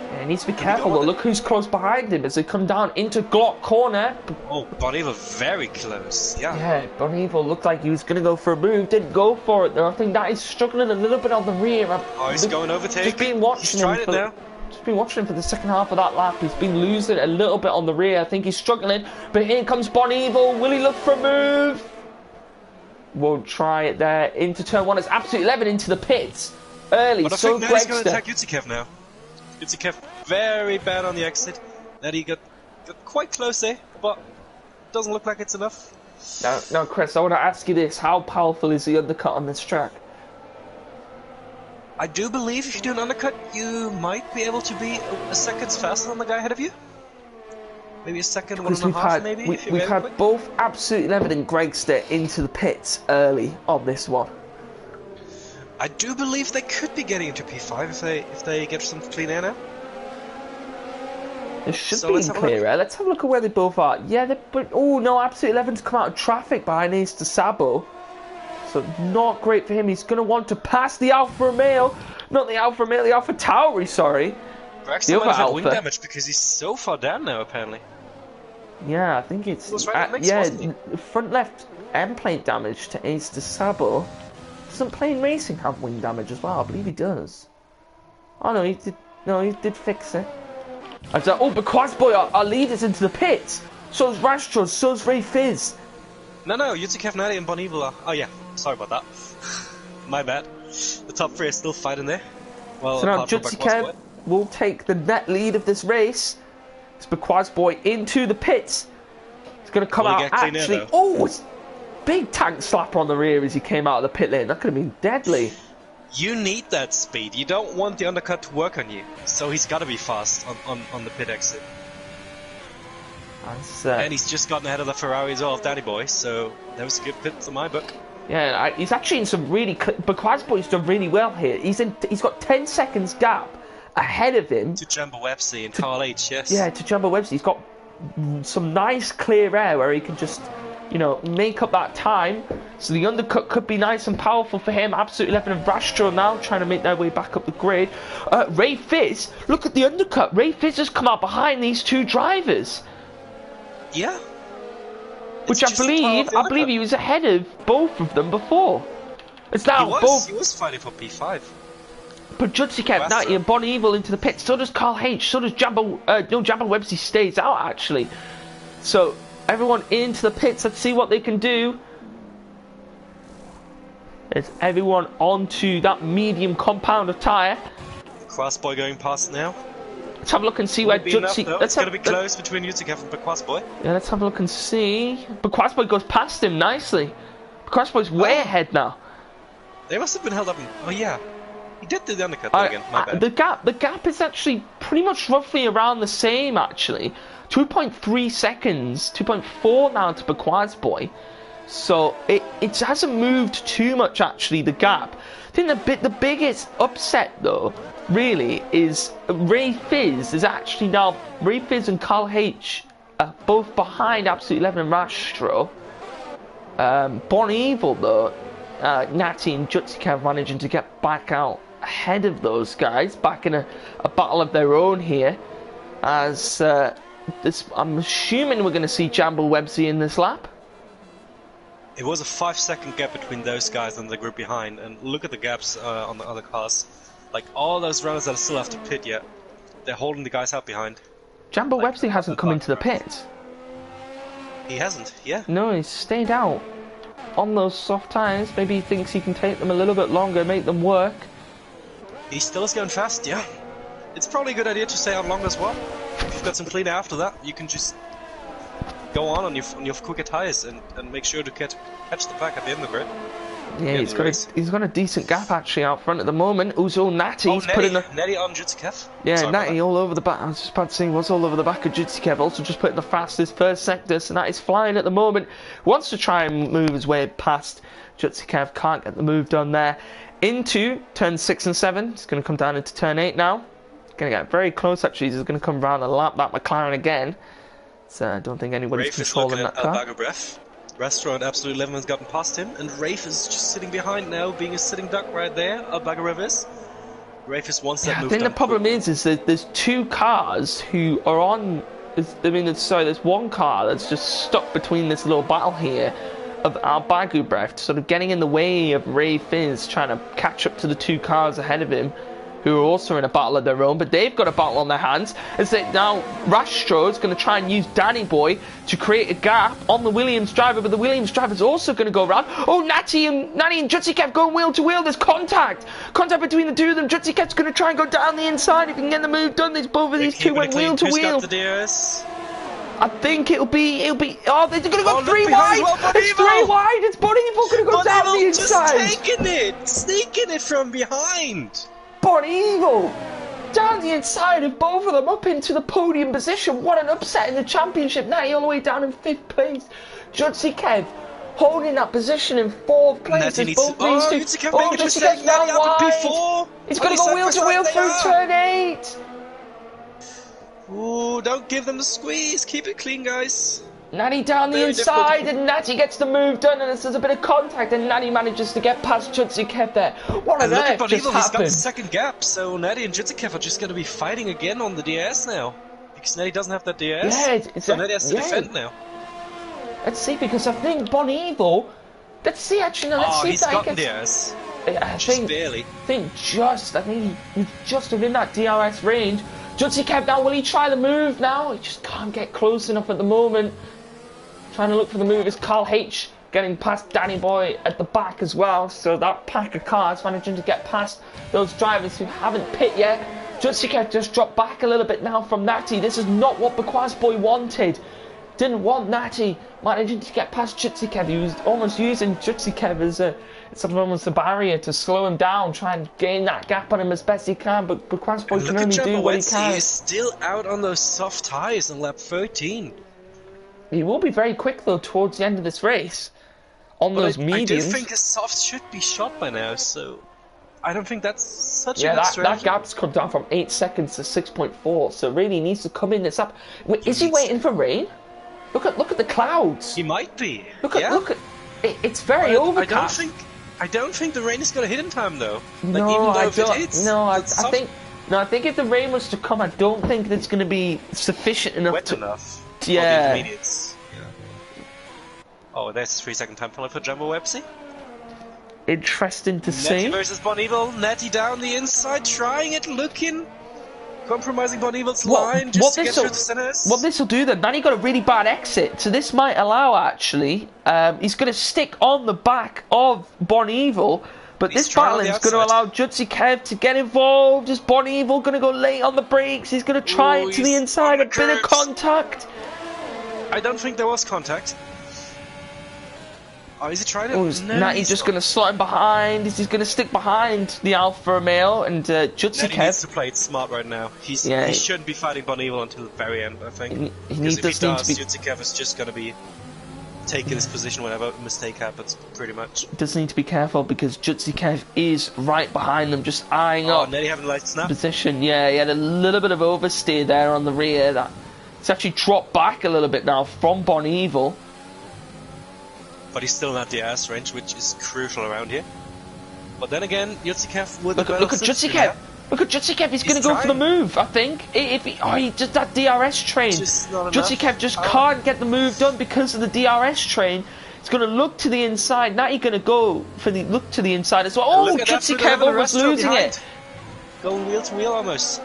Yeah, he needs to be careful though. Look who's close behind him as they come down into Glock corner. Oh, Bonneville very close. Yeah, Bonneville looked like he was going to go for a move, didn't go for it though. I think that he's struggling a little bit on the rear. Oh, he's going overtake. Just been watching him now. Just been watching him for the second half of that lap. He's been losing a little bit on the rear. I think he's struggling. But here comes Bonneville. Will he look for a move? Won't try it there. Into turn 1. It's Absolute 11 into the pits. Early. But I think Natty's going to attack Yutsikev now. Yutsikev very bad on the exit. Natty got quite close there, but doesn't look like it's enough. Now, Chris, I want to ask you this. How powerful is the undercut on this track? I do believe if you do an undercut, you might be able to be a second faster than the guy ahead of you. Maybe a second, one and a half, maybe. We've had both Absolute 11 and Gregster into the pits early on this one. I do believe they could be getting into P5 if they get some clean air now. It should be in clear air. Let's have a look at where they both are. Yeah, but oh no, Absolute 11's come out of traffic behind Ace to Sabo. So not great for him. He's going to want to pass the Alfa Romeo. Not the Alfa Romeo, the Alfa Tauri, sorry. Braxton might have wing damage because he's so far down now, apparently. Yeah, I think it's... front left end plate damage to Ace de Sabo. Doesn't Plain Racing have wing damage as well? I believe he does. Oh no, he did. No, he did fix it. Oh, but Quasboy, our leaders into the pits. So's Rastros, so's Ray Fizz. No, Yutsikev, Natty and Bon Evil are... Oh yeah, sorry about that. My bad. The top three are still fighting there. Well, so now Jutsikev will take the net lead of this race. It's Quasboy into the pits. It's going to come out actually... It's big tank slapper on the rear as he came out of the pit lane. That could have been deadly. You need that speed. You don't want the undercut to work on you. So he's got to be fast on the pit exit. And he's just gotten ahead of the Ferrari as well of Danny Boy, so that was a good pit in my book. Yeah, he's actually in some really... But Quasboy's done really well here. He's got 10 seconds gap ahead of him. To Jumbo Websey and Carl H, yes. Yeah, to Jumbo Websey. He's got some nice clear air where he can just... make up that time. So the undercut could be nice and powerful for him. Absolute 11 and Rastro now trying to make their way back up the grid. Ray Fizz, look at the undercut. Ray Fizz has come out behind these two drivers. Yeah. Which I believe he was ahead of both of them before. It's now He was fighting for P5. But Jutsikev, Natty and Bon Evil into the pit. So does Carl H. So does Jumbo Websey stays out actually. So everyone into the pits. Let's see what they can do. There's everyone onto that medium compound of tyre. Quasboy going past now. Let's have a look and see where Jutsikev... It's going to be close between Yutsikev and Quasboy. Yeah, let's have a look and see. But Quasboy goes past him nicely. Quasboy's way ahead now. They must have been held up. Oh yeah, he did do the undercut again. My bad. The gap is actually pretty much roughly around the same actually. 2.3 seconds, 2.4 now to Quasboy. So it hasn't moved too much actually, the gap. I think the biggest upset though really is Ray Fizz is actually now... Ray Fizz and Carl H are both behind Absolute 11 and Rastro. Bon Evil though, Natty and Jutsikev managing to get back out ahead of those guys, back in a battle of their own here. As I'm assuming we're going to see Jumbo Websey in this lap. It was a 5-second gap between those guys and the group behind, and look at the gaps on the other cars. Like all those runners that still have to pit yet, they're holding the guys out behind. Jumbo Websey hasn't come into the pit. He hasn't, yeah. No, he's stayed out on those soft tyres. Maybe he thinks he can take them a little bit longer, make them work. He still is going fast, yeah. It's probably a good idea to stay out long as well. If you've got some clean air after that, you can just go on your quicker tyres and make sure to catch the pack at the end of it. Yeah, he's got a decent gap actually out front at the moment. Uzo Natty's putting Natty on Jutsikev. Yeah, Natty all over the back. I was just about to say, was all over the back of Jutsikev. Also just putting the fastest first sector. So Natty's flying at the moment. Wants to try and move his way past Jutsikev. Can't get the move done there. Into turn 6 and 7. It's going to come down into turn 8 now. Going to get very close actually. He's going to come around and lap that McLaren again. So I don't think anybody's controlling that car. Bag of breath. Restaurant Absolute 11 has gotten past him, and Rafe is just sitting behind now, being a sitting duck right there. Albagarrev is. Rafe is one step moved. I think the problem is that there's two cars who are on. There's one car that's just stuck between this little battle here of Albagarrev, sort of getting in the way of Ray Fizz trying to catch up to the two cars ahead of him, who are also in a battle of their own, but they've got a battle on their hands. As that now Rastro is going to try and use Danny Boy to create a gap on the Williams driver, but the Williams driver's also going to go around. Oh, Natty and Jutsikev going wheel to wheel. There's contact between the two of them. Jutsikev's going to try and go down the inside if he can get the move done. There's both of these two went wheel to wheel. I think it'll be. Oh, they're gonna go Oh, look three behind wide. as well, Bon It's three Evil. wide. It's Bon Evil gonna go down the inside. Just taking it, sneaking it from behind. Bon Evil down the inside of both of them up into the podium position. What an upset in the championship. Now all the way down in 5th place. Judzy Kev holding that position in 4th place. Natty As needs both to... these Oh, two. Judzy Kev Oh, making a Judzy mistake. Kev's now Natty up wide. in P4. It's gonna go wheel to wheel through turn 8. Ooh, don't give them the squeeze. Keep it clean, guys. Natty down the Very inside, difficult. and Natty gets the move done, and there's a bit of contact, and Natty manages to get past Judzy Kev there. What on And look at earth Bon just Evil, he's got the happened? second gap, so Natty and Judzy Kev are just going to be fighting again on the DS now. Because Natty doesn't have that DS, Yeah, so Natty has to defend now. Let's see, because I think Bon Evil... Let's see, actually, no, let's Oh, see he's if that gotten gets... DS. I Just think, barely. I think he's just within that DRS range. Judzy Kev now, will he try the move now? He just can't get close enough at the moment. Trying to look for the move is Carl H. Getting past Danny Boy at the back as well. So that pack of cars managing to get past those drivers who haven't pit yet. Judzy Kev just dropped back a little bit now from Natty. This is not what Bequaz Boy wanted. Didn't want Natty managing to get past Judzy Kev. He was almost using Judzy Kev as almost a barrier to slow him down, try and gain that gap on him as best he can. But Bequaz Boy can only do what he can. He is still out on those soft tyres on lap 13. He will be very quick though towards the end of this race on those mediums. I do think his soft should be shot by now, so I don't think that's such a good that strategy. gap's come down from 8 seconds to 6.4, so really he needs to come in this up. Wait, is he waiting for rain? Look at the clouds. He might be. Look at it's very overcast. I don't think the rain is going to hit in time though. No, I don't. I think if the rain was to come, I don't think it's going to be sufficient enough wet to. enough. Yeah. For the intermediates. Yeah. Oh, there's a 3-second time penalty for Jumbo Websy. Interesting to see. Natty versus Bon Evil. Natty down the inside, trying it, looking, compromising Bon Evil's line just to get through the centers. What this will do then? Natty got a really bad exit, so this might allow actually. He's going to stick on the back of Bon Evil. But this battling is going to allow Judzy Kev to get involved. Is Bon Evil going to go late on the brakes? He's going to try it to the inside, a bit of contact. I don't think there was contact. Oh, is he trying to? Oh, is Natty just going to slot him behind? Is he going to stick behind the Alfa Romeo and Judzy Kev? Needs to play it smart right now. He shouldn't be fighting Bon Evil until the very end, I think. Because if he does, Judzy Kev is just going to be taking his position whenever a mistake happens, pretty much. Does need to be careful because Judzy Kev is right behind them, just eyeing up. Oh, Nettie having a light snap. Position, yeah, he had a little bit of oversteer there on the rear. It's actually dropped back a little bit now from Bon Evil. But he's still not the ass range, which is crucial around here. But then again, Judzy Kev with look at Judzy Kev. Look at Judzy Kev, he's going to go for the move, I think. He just that DRS train. Judzy Kev just can't get the move done because of the DRS train. He's going to look to the inside. Now he's going to go for the look to the inside as well. Oh, Judzy Kev almost losing it. Going wheel to wheel almost.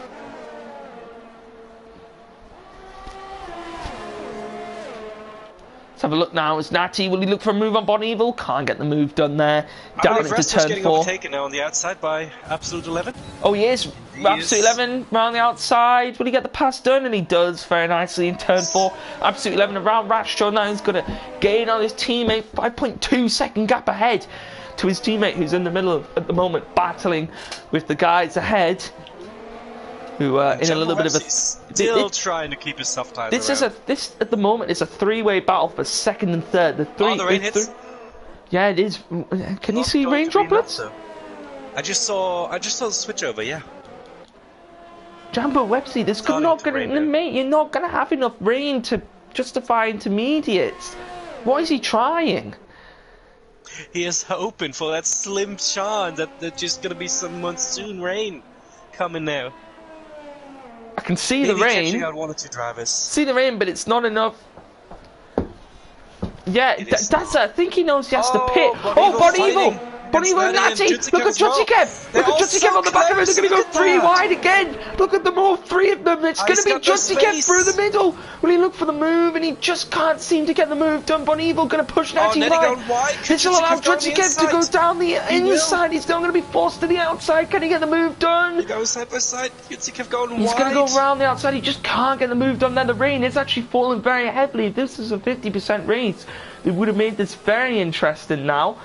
Let's have a look now. It's Natty. Will he look for a move on Bon Evil? Can't get the move done there. Down into turn 4. Getting overtaken now on the outside by Absolute 11. Oh, he is. Absolute 11 around the outside. Will he get the pass done? And he does very nicely in turn 4. Absolute 11 around Ratchstraw now. He's going to gain on his teammate. 5.2 second gap ahead to his teammate who's in the middle of, at the moment, battling with the guys ahead. Who in a little bit of a still trying to keep his soft tires. This at the moment is a 3-way battle for second and third. The rain hits. Yeah, it is. Can you see rain droplets? I just saw the switch over. Yeah. Jumbo Websy, this could not gonna, mate. You're not gonna have enough rain to justify intermediates. What is he trying? He is hoping for that slim chance that there's just gonna be some monsoon rain coming now. I can see the rain. Out 1 or 2 drivers. See the rain, but it's not enough. Yeah, I think he knows he has to pit. Bon Evil! Bon Evil and Natty! Look at Judzy Kev! Look at Judzy Kev on the back of it. They're going to go 3 wide again. Look at them all. 3 of them them. It's going to be Judson Kev through the middle. Will he look for the move? And he just can't seem to get the move done. Boneville going to push Natty wide. This will allow Judson Kev to go down the inside. He's still going to be forced to the outside. Can he get the move done? He goes side by side. Judson Kev going wide. He's going to go around the outside. He just can't get the move done. Now the rain is actually falling very heavily. If this is a 50% race, it would have made this very interesting now.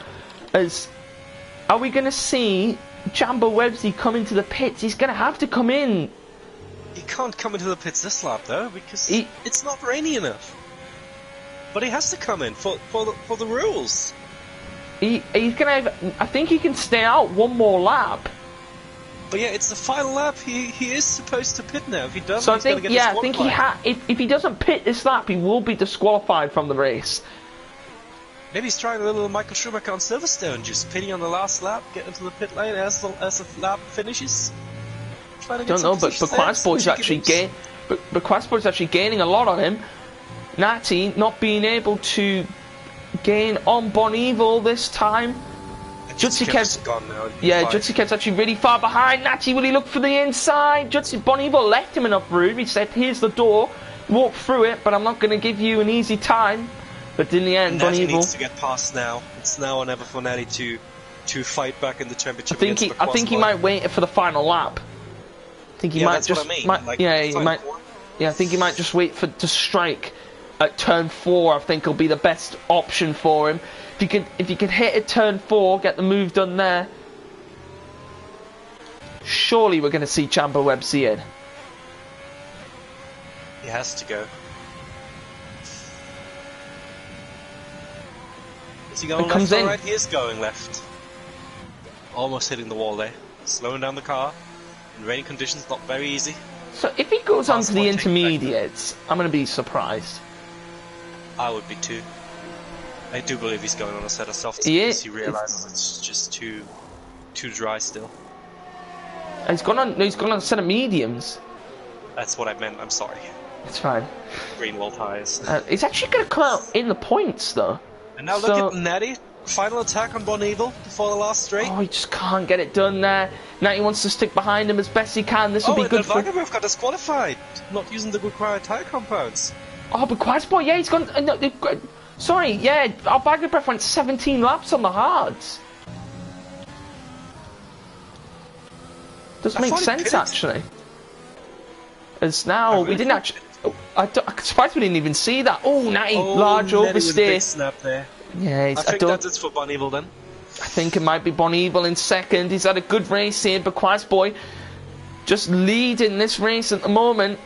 Are we going to see Jambo Websey come into the pits? He's going to have to come in. He can't come into the pits this lap though, because it's not rainy enough. But he has to come in for the rules. He's going to have, I think he can stay out one more lap. But yeah, it's the final lap. He is supposed to pit now. If he doesn't, so he's going to get disqualified. I think if he doesn't pit this lap, he will be disqualified from the race. Maybe he's trying a little Michael Schumacher on Silverstone, just pitting on the last lap, get into the pit lane as the lap finishes. I don't know, but Quasboy's actually gaining a lot on him. Natty not being able to gain on Boneville this time. Judson Kev's actually really far behind. Natty, will he look for the inside? Boneville left him enough room. He said, here's the door, walk through it, but I'm not going to give you an easy time. But in the end, Natty needs to get past now. It's now or never for Natty to fight back in the championship. I think he might wait for the final lap. I think he might just. I think he might just wait to strike at turn 4. I think will be the best option for him. If he can hit at turn 4, get the move done there. Surely we're going to see Jambo Websey in. He has to go. Is he going left or right? He is going left. Almost hitting the wall there. Slowing down the car. In rainy conditions, not very easy. So if he goes on to the intermediates, I'm going to be surprised. I would be too. I do believe he's going on a set of softs because he realises it's just too dry still. He's gone on a set of mediums. That's what I meant. I'm sorry. It's fine. Green wall tyres. It's actually going to come out in the points though. And now look at Natty. Final attack on Boneville before the last straight. Oh, he just can't get it done there. Natty wants to stick behind him as best he can. This will be good for him. Gavra got disqualified. Not using the required tyre compounds. Oh, but Quasboy, yeah, he's gone. Sorry, yeah, our Bagger went 17 laps on the hards. Does make sense actually. As now we didn't actually. I'm surprised we didn't even see that. Oh, Natty, large oversteer. Big snap there. Yeah, I think that's it for Boneville then. I think it might be Boneville in second. He's had a good race here, but Quasboy just leading this race at the moment.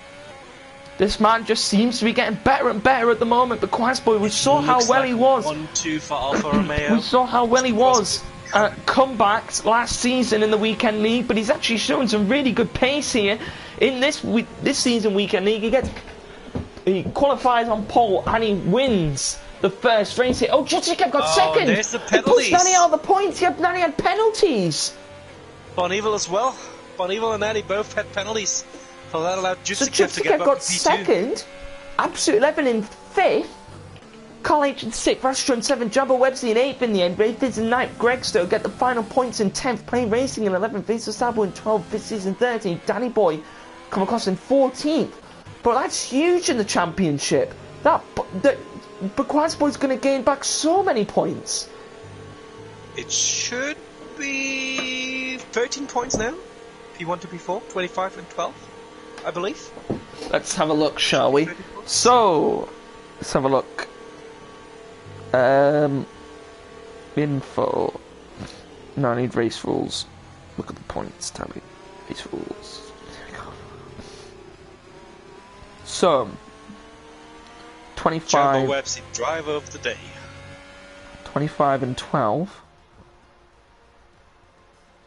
This man just seems to be getting better and better at the moment. But Quasboy, we saw how well he was. 1-2 for Alfa Romeo. We saw how well he was at comebacks last season in the Weekend League, but he's actually showing some really good pace here in this season Weekend League. He qualifies on pole and he wins the first race here. Oh, Judson Kev got second. There's the penalties. He pushed Natty out of the points. Natty had penalties. Boneville as well. Boneville and Natty both had penalties. So that allowed Judson Kev to get got second. Absolute 11 in 5th. Carl H in 6th. Rastra in 7th. Jambo Websey in 8th in the end. Ray Fizz in 9th. Greg Stowe get the final points in 10th. Plain Racing in 11th. Vince Sabo in 12th. This season 13th. Danny Boy come across in 14th. But that's huge in the championship. But Quasboy's going to gain back so many points. It should be 13 points now. P1 to P4, 25 and 12, I believe. Let's have a look, shall we? So, let's have a look. Info. No, I need race rules. Look at the points, tally. Race rules. So, 25. Jambo Websey, driver of the day. 25 and 12.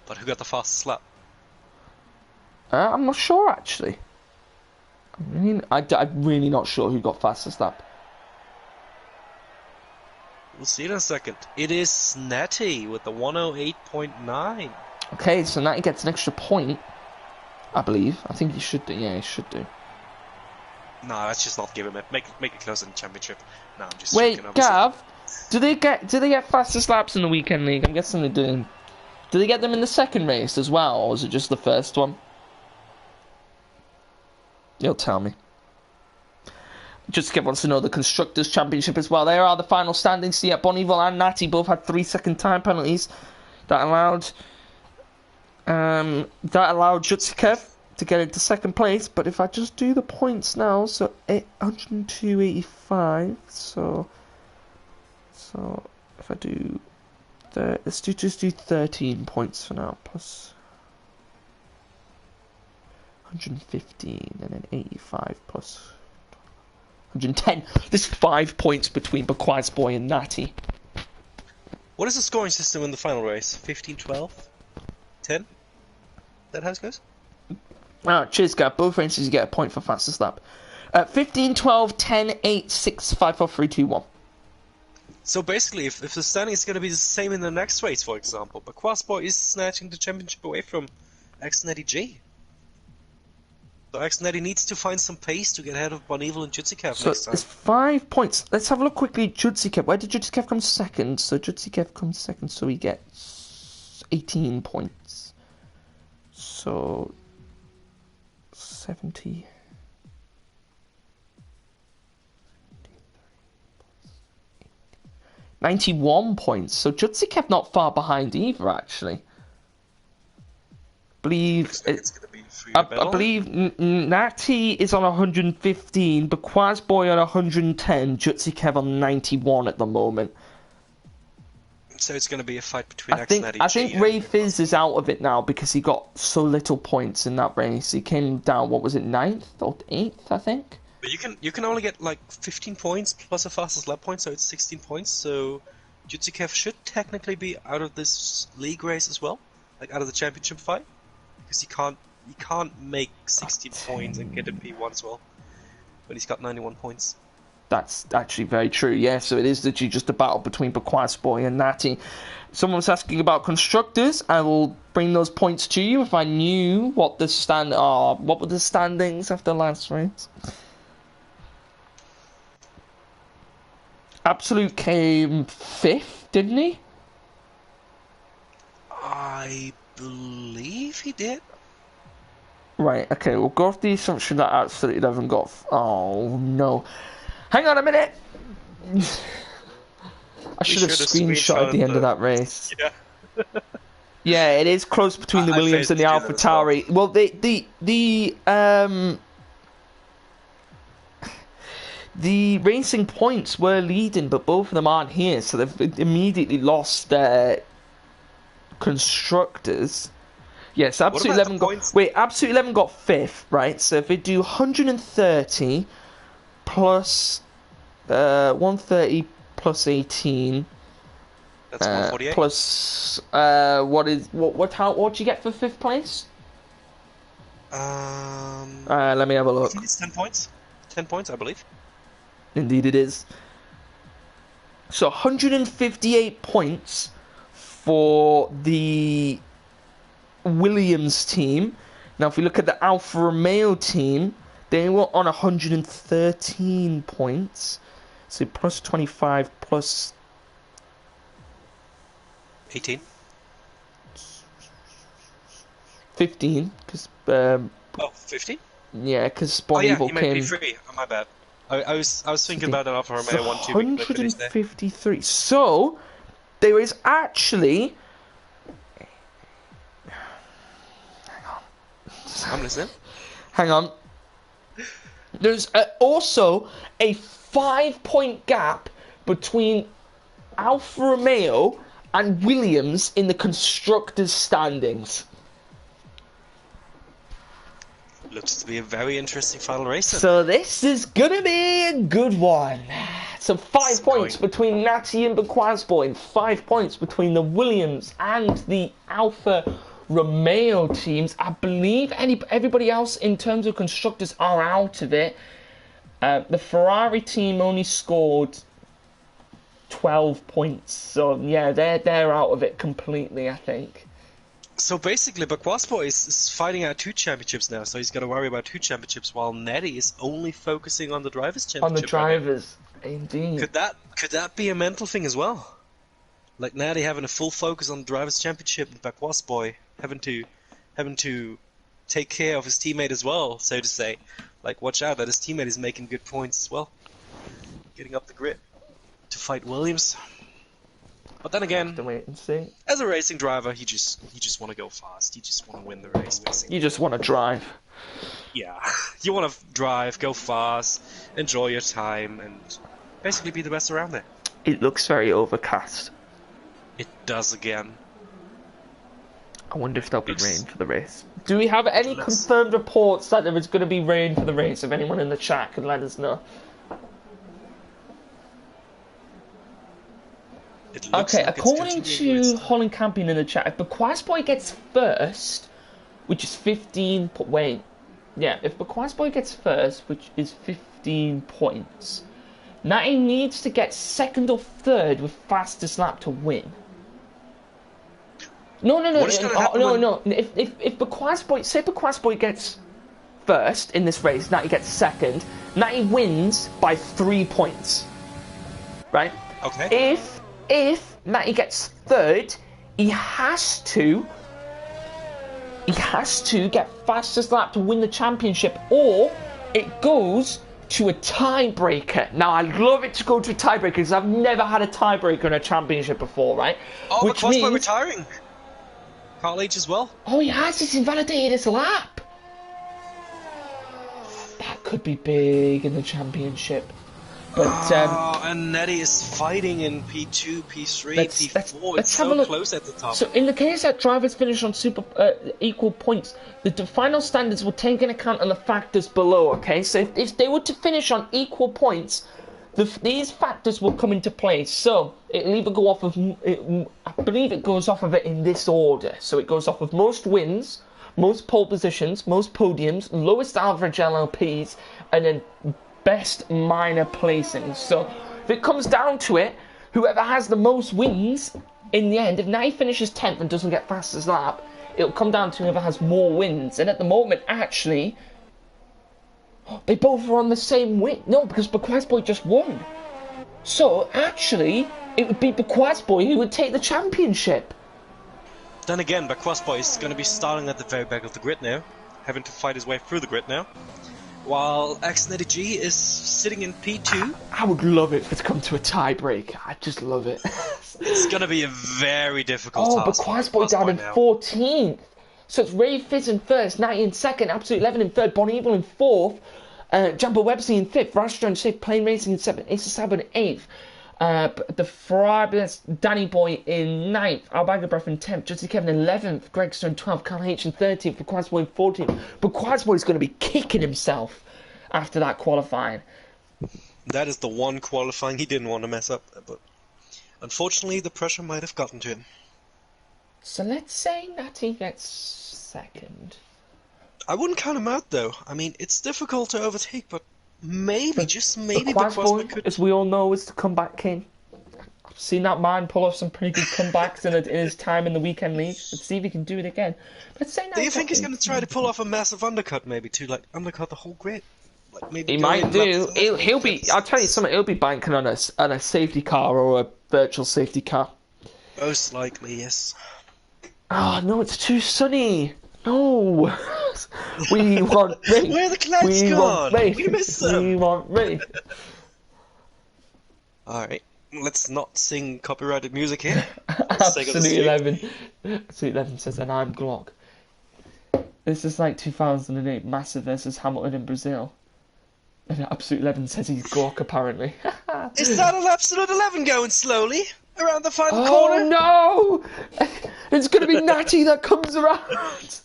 But who got the fastest lap? I'm not sure actually. I'm really not sure who got fastest lap. We'll see in a second. It is Natty with the 108.9. Okay, so Natty gets an extra point, I believe. I think he should do. Yeah, he should do. No, let's just not give him it. Make it close in the championship. No, I'm just wait, joking, Gav. Do they get fastest laps in the Weekend League? I'm guessing they do. Do they get them in the second race as well, or is it just the first one? You'll tell me. Just wants to know the Constructors' Championship as well. There are the final standings. So yeah, Bonneville and Natty both had 3-second time penalties that allowed Jutsikev to get into second place. But if I just do the points now, so 102.85. So if I do let's just do 13 points for now, plus 115 and then 85 plus 110. There's 5 points between Bakwas Boy and Natty. What is the scoring system in the final race? 15, 12, 10? Is that how it goes? Cheers, Gav. Both races you get a point for fastest lap. 15, 12, 10, 8, 6, 5, 4, 3, 2, 1. So basically, if the standing is going to be the same in the next race, for example, Bakwas Boy is snatching the championship away from X-Natty J. So X-Natty needs to find some pace to get ahead of Bonneville and Jutsikev next time. It's 5 points. Let's have a look quickly. Jutsikev. Where did Jutsikev come second? So Jutsikev comes second, so he gets 18 points. So 70. 91 points. So Jutsikev not far behind either, actually. I believe Natty is on 115, Bakwas Boy on 110, Jutsikev on 91 at the moment. So it's going to be a fight between I think Ray Fizz is out of it now because he got so little points in that race. He came down, what was it, 9th or 8th, I think? But you can only get like 15 points plus a fastest lap point, so it's 16 points. So Jutsikev should technically be out of this league race as well, like out of the championship fight, because he can't make 16 points and get a P1 as well. But he's got 91 points. That's actually very true, yeah. So it is literally just a battle between Bakwas Boy and Natty. Someone was asking about constructors. I will bring those points to you if I knew what the what were the standings after last race. Absolute came 5th, didn't he? I believe he did. Right, okay, we'll go off the assumption that Absolute 11 got... Oh, no. Hang on a minute! I should have screenshotted the end of that race. Yeah. Yeah, it is close between the Williams and the AlphaTauri. Well, the Racing Points were leading, but both of them aren't here, so they've immediately lost their constructors. Yes, Absolute 11 got... Wait, Absolute 11 got 5th, right? So if we do 130 plus 130 plus 18... That's 148. Plus what do you get for 5th place? Let me have a look. I think it's 10 points. 10 points, I believe. Indeed it is. So 158 points for the Williams team. Now if we look at the Alfa Romeo team, they were on 113 points. So plus 25 plus 18. 15, because 15? Yeah, because Bonneville came. Might be free. Oh, my bad. I was thinking about an Alfa Romeo 153. So there is actually. Hang on. I'm listening. Hang on. There's also a 5-point gap between Alfa Romeo and Williams in the constructors' standings. Looks to be a very interesting final race. So this is gonna be a good one. So 5 points between Natty and Bakwas Boy, and 5 points between the Williams and the Alfa Romeo teams. I believe everybody else in terms of constructors are out of it. The Ferrari team only scored 12 points, so yeah, they're out of it completely, I think. So basically, Bakwas Boy is fighting out 2 championships now, so he's got to worry about 2 championships, while Natty is only focusing on the drivers' championship. On the drivers, indeed. Could that be a mental thing as well? Like Natty having a full focus on the drivers' championship, and Bakwas Boy having to take care of his teammate as well, so to say. Like, watch out that his teammate is making good points as well. Getting up the grid to fight Williams. But then again, Have to wait and see. as a racing driver, you just want to go fast. You just want to win the race, basically. You just want to drive. Yeah, you want to drive, go fast, enjoy your time, and basically be the best around there. It looks very overcast. It does again. I wonder if there'll be rain for the race. Do we have any confirmed reports that there is going to be rain for the race? If anyone in the chat could let us know. Okay, like according to Holland Camping in the chat, if Bequasboy gets first, which is 15... Wait. Yeah, if Bequasboy gets first, which is 15 points, now he needs to get second or third with fastest lap to win. No. If Bequasboy... Say Bequasboy gets first in this race, now he gets second, now he wins by 3 points. Right? Okay. If Matty gets third, he has to get fastest lap to win the championship, or it goes to a tiebreaker. Now, I'd love it to go to a tiebreaker because I've never had a tiebreaker in a championship before, right? Oh, which means retiring. Carl H as well. Oh, he has. He's invalidated his lap. That could be big in the championship. But, and Nettie is fighting in P2, P3, P4. It's so close at the top. So, in the case that drivers finish on equal points, the final standards will take into account on the factors below. Okay, so if they were to finish on equal points, these factors will come into play. So it'll either go off of, I believe it goes off of it in this order. So it goes off of most wins, most pole positions, most podiums, lowest average LLPs, and then best minor placings. So if it comes down to it, whoever has the most wins in the end, if Nai finishes 10th and doesn't get fastest lap, it'll come down to whoever has more wins. And at the moment, actually, they both are on the same win. No, because Bequasboy just won. So actually, it would be Bequasboy who would take the championship. Then again, Bequasboy is going to be starting at the very back of the grid now, having to fight his way through the grid now. While XNetG is sitting in P2. I would love it for it to come to a tiebreak. I just love it. It's going to be a very difficult task. Oh, but Quasboy down in 14th. So it's Ray Fizz in first, Natty in second, Absolute 11 in third, Bonnie Evil in fourth, Jumper Websy in fifth, Rashtra in sixth, Plain Racing in seventh, Ace of Sab in eighth, the Fabulous Danny Boy in ninth, Albaga Breath in 10th, Justy Kevin in 11th, Gregster in 12th, Carl H in 13th, but Quasboy in 14th. But Quasboy is going to be kicking himself after that qualifying. That is the one qualifying he didn't want to mess up, but unfortunately the pressure might have gotten to him. So let's say Natty gets second. I wouldn't count him out though. I mean, it's difficult to overtake, but maybe, just maybe, Quasboy could... as we all know, is the comeback king. I've seen that man pull off some pretty good comebacks in his time in the weekend league. Let's see if he can do it again. Let's say do you think he's going to try to pull off a massive undercut, maybe, to like undercut the whole grid? Like maybe he might do. He'll be. I'll tell you something. He'll be banking on a safety car or a virtual safety car. Most likely, yes. Oh no, it's too sunny. No. We want rain. Where are the clouds gone? We missed them. We want rain. Alright, let's not sing copyrighted music here. Absolute 11. Absolute 11 says, and I'm Glock. This is like 2008 Massive versus Hamilton in Brazil. And Absolute 11 says he's Glock, apparently. Is that an Absolute 11 going slowly? Around the final corner? Oh no! It's going to be Natty that comes around!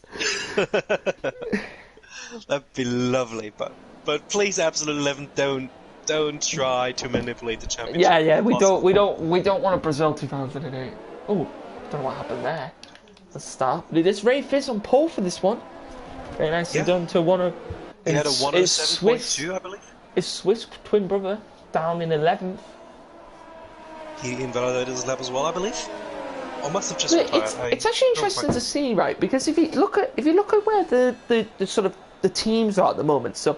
That'd be lovely, but please, Absolute 11, don't try to manipulate the championship. Yeah, we don't want a Brazil 2008. Oh, don't know what happened there. Let's start. This Ray Fizz on pole for this one. Very nicely done to one of. He had a 107.2, I believe. His Swiss twin brother down in 11th. He invalidated his lap as well, I believe. Or must have just retired. It's actually interesting to see, right? Because if you look at where the sort of the teams are at the moment, so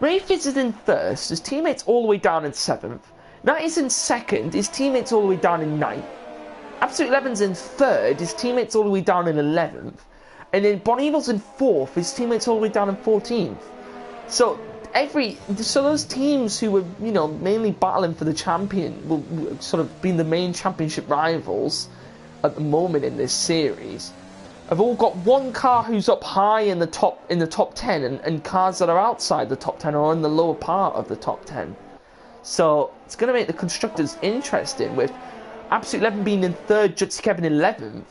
Ray Fizz is in first, his teammates all the way down in 7th. Natty's in second, his teammates all the way down in 9th. Absolute 11's in third, his teammates all the way down in 11th. And then Bon Evil's in 4th, his teammates all the way down in 14th. So so those teams who were, you know, mainly battling for the champion, will sort of being the main championship rivals at the moment in this series, have all got one car who's up high in the top 10, and cars that are outside the top 10 or in the lower part of the top 10. So it's going to make the constructors interesting, with Absolute 11 being in 3rd, Jutsi Kevin in 11th,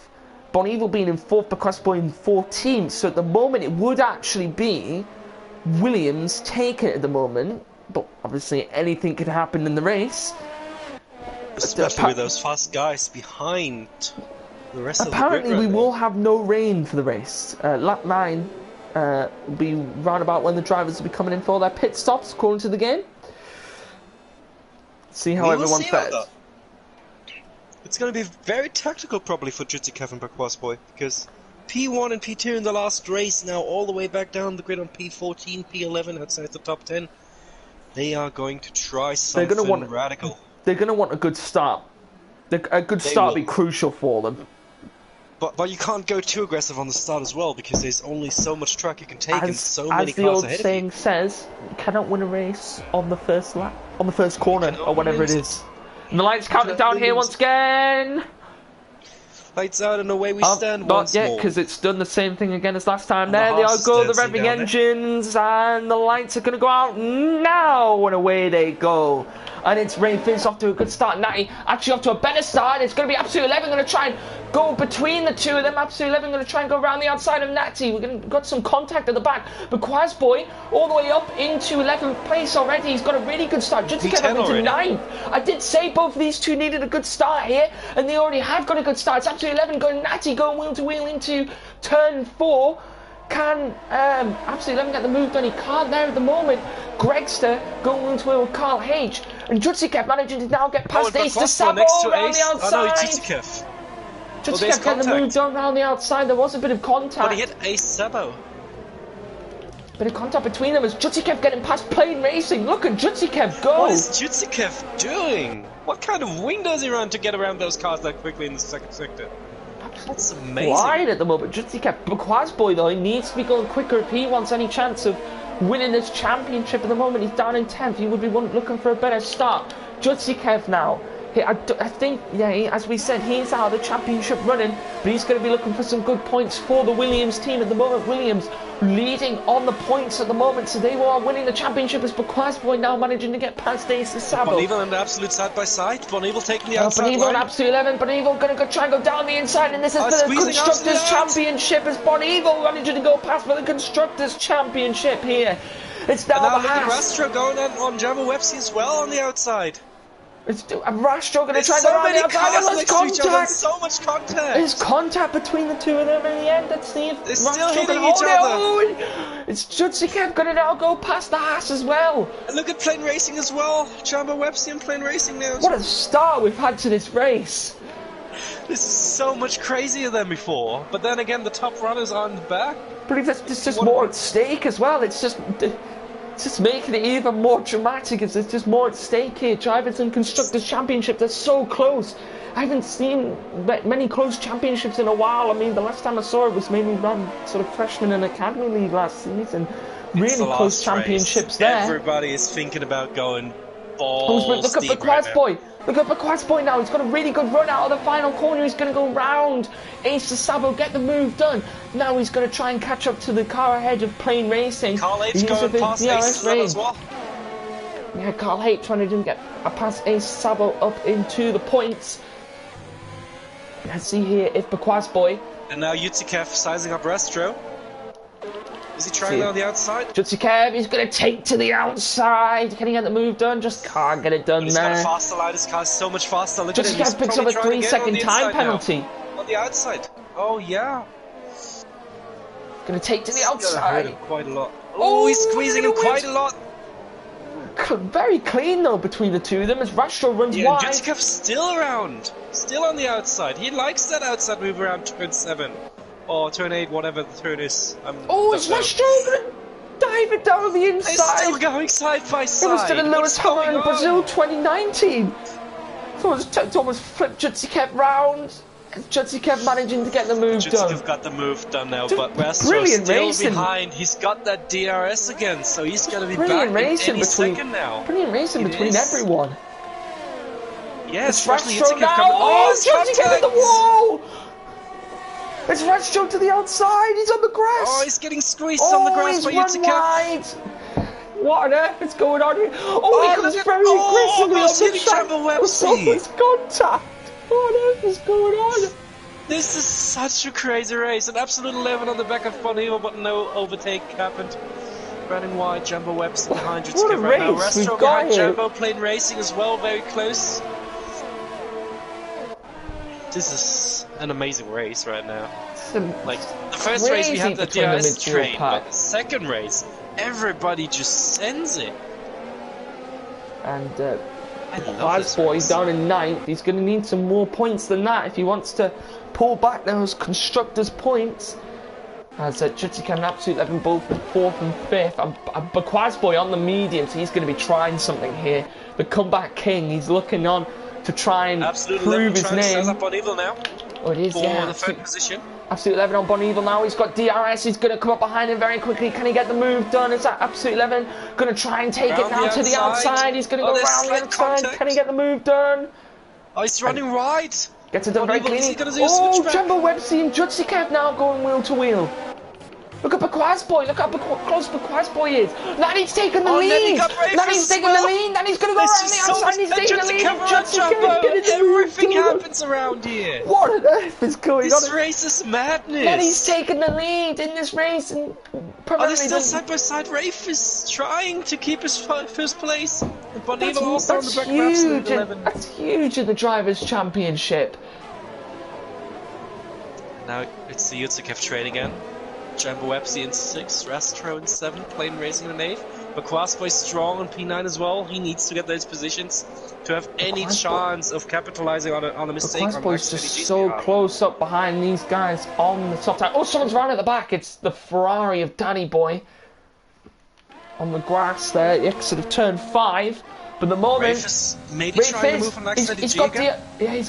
Bon Evil being in 4th, Bacrosboy in 14th. So at the moment it would actually be Williams taking it at the moment, but obviously anything could happen in the race. Especially with those fast guys behind the rest of the grid. Apparently we will have no rain for the race. Lap 9 will be round about when the drivers will be coming in for their pit stops, according to the game. See how everyone fares. It's going to be very tactical probably for Jutsi Kevin Bacrosboy, because P1 and P2 in the last race, now all the way back down the grid on P14, P11 outside the top 10. They are going to try something radical. They're going to want a good start. A good start will be crucial for them. But you can't go too aggressive on the start as well, because there's only so much track you can take and so many cars ahead of you. As the old saying says, you cannot win a race on the first lap, on the first corner, or whatever it is. And the lights counting down here once again. Lights out and away we stand once more. Yeah, because it's done the same thing again as last time. There they are, go the revving engines, and the lights are going to go out now, and away they go. And it's Ray Fizz off to a good start. Natty actually off to a better start. It's going to be Absolute 11 going to try and go between the two of them. Absolute 11 going to try and go around the outside of Natty. Got some contact at the back. But Quazboy all the way up into 11th place already. He's got a really good start. Just to get up into 9th. I did say both of these two needed a good start here, and they already have got a good start. It's Absolute 11 going Natty going wheel to wheel into turn 4. Can Absolute 11 get the move done? He can't there at the moment. Gregster going into wheel with Carl H. And Jutsikev managing to now get past Ace to Sabo around the outside. Oh no, Jutsikev. Jutsikev getting the move done around the outside. There was a bit of contact. But he hit Ace Sabo. Bit of contact between them as Jutsikev getting past Plane Racing. Look at Jutsikev go. What is Jutsikev doing? What kind of wing does he run to get around those cars that quickly in the second sector? That's amazing. Wide at the moment, Jutsikev. But Quazboy though, he needs to be going quicker if he wants any chance of winning this championship. At the moment, he's down in 10th. He would be looking for a better start. Jutsikev now. I think, yeah, as we said, he's out of the championship running, but he's going to be looking for some good points for the Williams team at the moment. Williams leading on the points at the moment, so they are winning the championship as Quazboy now managing to get past Ace Sabo. Bon Evil and the Absolute side by side. Bon Evil taking the outside Bon Evil and Absolute 11. Bon Evil going to try and go down the inside, and this is for the Constructors' Championship as Bon Evil managing to go past for the Constructors' Championship here. It's now the Haas. Rastro going on Java Websy as well on the outside. It's Rastro going to try to go around the outside. There's contact. So much contact. There's contact between the two of them in the end. Let's see if they're still hitting each other. It's Jutsikev going to now go past the Haas as well. And look at Plane Racing as well. Jamba Websy and Plane Racing now. What a start we've had to this race. This is so much crazier than before. But then again, the top runners are in the back. I believe there's just more at stake as well. It's just making it even more dramatic. It's just more at stake here. Drivers and Constructors Championship, they're so close. I haven't seen many close championships in a while. I mean, the last time I saw it was maybe around sort of freshman and academy league last season. Really close championships there. Everybody is thinking about going balls look at Quazboy. Look at Quazboy now. He's got a really good run out of the final corner. He's going to go round Ace Sabo, get the move done. Now he's going to try and catch up to the car ahead of Plane Racing. Carl H going past Ace Sabo as well. Yeah, Carl H trying to get past Ace Sabo up into the points. Let's see here if Quazboy. And now Jutsikev sizing up Rastro. Is he trying on the outside? Jutsikev, he's going to take to the outside. Can he get the move done? Just can't get it done there. He's got a faster line. His car's so much faster. Look at him. Jutsikev picks up a 3-second time penalty. Now. On the outside. Oh, yeah. Going to take to the outside. Him quite a lot. Oh, he's squeezing him quite a lot. Very clean, though, between the two of them as Rastro runs wide. Jutsikev's still around. Still on the outside. He likes that outside move around turn 7. Or turn 8, whatever the turn is. It's Rastro going to dive it down the inside. They're still going side by side. It was to the Lewis Hammer in Brazil 2019. Thomas flipped Jutsikev round. Jutsi kept managing to get the move done. Jutsi got the move done now, Dude, but Rastro's brilliant still racing. behind. He's got that DRS again, so he's going to be Brilliant back in racing any between, second now. brilliant racing It between is. everyone. Yeah, It's especially Rastro Jutsi now. coming. Oh, it's Jutsi getting the contact. wall. It's Rastro to the outside. He's on the grass. Oh, he's getting squeezed on the grass he's by run Jutsi. wide. What on earth is going on here? Oh, he comes very aggressively on the track. Websy. It's contact. What on earth is going on? This is such a crazy race. An absolute 11 on the back of Bonito, but no overtake happened. Running wide, Jumbo Webs behind Jutsi What a right now. race we've Rastro got behind here. Jumbo, Plain Racing as well, very close. This is an amazing race right now. Like, the first race we had the DRS train, but the second race, everybody just sends it. And Last Boy's down in 9th. He's going to need some more points than that if he wants to pull back those constructors' points. As Jutsi can absolutely 11 both in 4th and 5th. But Boy on the medium, so he's going to be trying something here. The comeback king, he's looking on to try and prove his name. Up on Evil now. Oh, it is, for yeah. the third position. Absolute 11 on Bon Evil now. He's got DRS. He's going to come up behind him very quickly. Can he get the move done? Is that Absolute 11 going to try and take it now to the outside? He's going to go around the outside. Contact. Can he get the move done? Oh, he's running right. Gets it done very cleanly. Oh, Jumbo Websy and Jutsi Kev now going wheel to wheel. Look at Bakwas Boy. Look how close Bakwas Boy is. Nanny's taking the lead. Nanny's taking the lead. Nanny's going to go around the outside. He's taking the lead. Jutsi Kev. Everything happens around here. What on earth is going on? This race is madness. Nanny's taking the lead in this race. And they're still side by side. Rafe is trying to keep his first place. Bonito also on the back of Absolute 11. That's huge in the Drivers' Championship. Now it's the Jutsi Kev train again. Jumbo Websy in 6th, Rastro in 7th, Plain Racing in 8th. Bakwas strong on P9 as well. He needs to get those positions to have any chance of capitalizing on a mistake. Bakwas just so close up behind these guys on the top side. Oh, someone's round at the back. It's the Ferrari of Danny Boy on the grass there, the exit of turn 5. But the moment, maybe trying to move from he's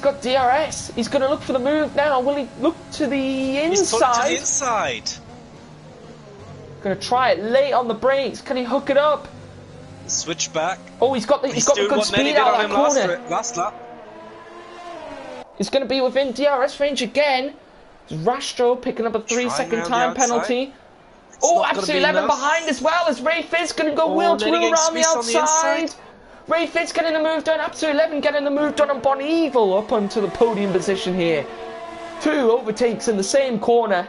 got DRS. He's going to look for the move now. Will he look to the inside? He's pulling to the inside. Going to try it late on the brakes. Can he hook it up? Switch back. Oh, he's got the good speed out of that corner. Last lap. He's going to be within DRS range again. Rastro picking up a 3-second time penalty. Oh, Absolute 11 behind as well as Ray Fizz going to go wheel to wheel around the outside. Ray Fizz getting the move done. Absolute 11 getting the move done on Bon Evil up onto the podium position here. 2 overtakes in the same corner.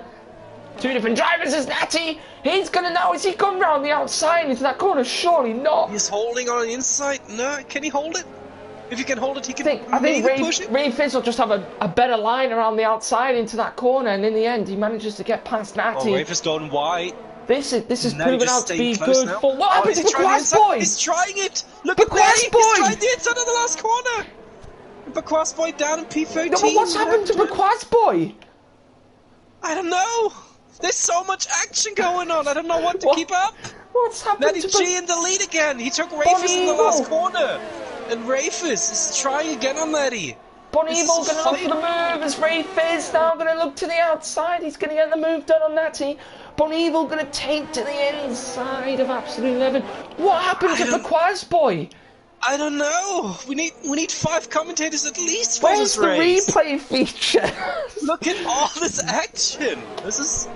2 different drivers is Natty. He's gonna now. Is he going round the outside into that corner? Surely not. He's holding on the inside. No, can he hold it? If he can hold it, he can. I think Ray Fizz will just have a better line around the outside into that corner, and in the end, he manages to get past Natty. Oh, Ray Fizz going wide. This is proving out to be good for. What happened to Bakwas Boy? He's trying it. Look at Bakwas Boy. He's trying the inside of the last corner. Bakwas Boy down in P13. No, but what's happened to Bakwas Boy? I don't know. There's so much action going on. I don't know what to keep up. What's happened to G in the lead again. He took Rafis in the last corner. And Rafis is trying again on Natty. Bon Evil going to look for the move as Ray Fizz now going to look to the outside. He's going to get the move done on Natty. Bon Evil going to take to the inside of Absolute 11. What happened to Bakwas Boy? I don't know. We need 5 commentators at least for this race. Where's the replay feature? Look at all this action. This is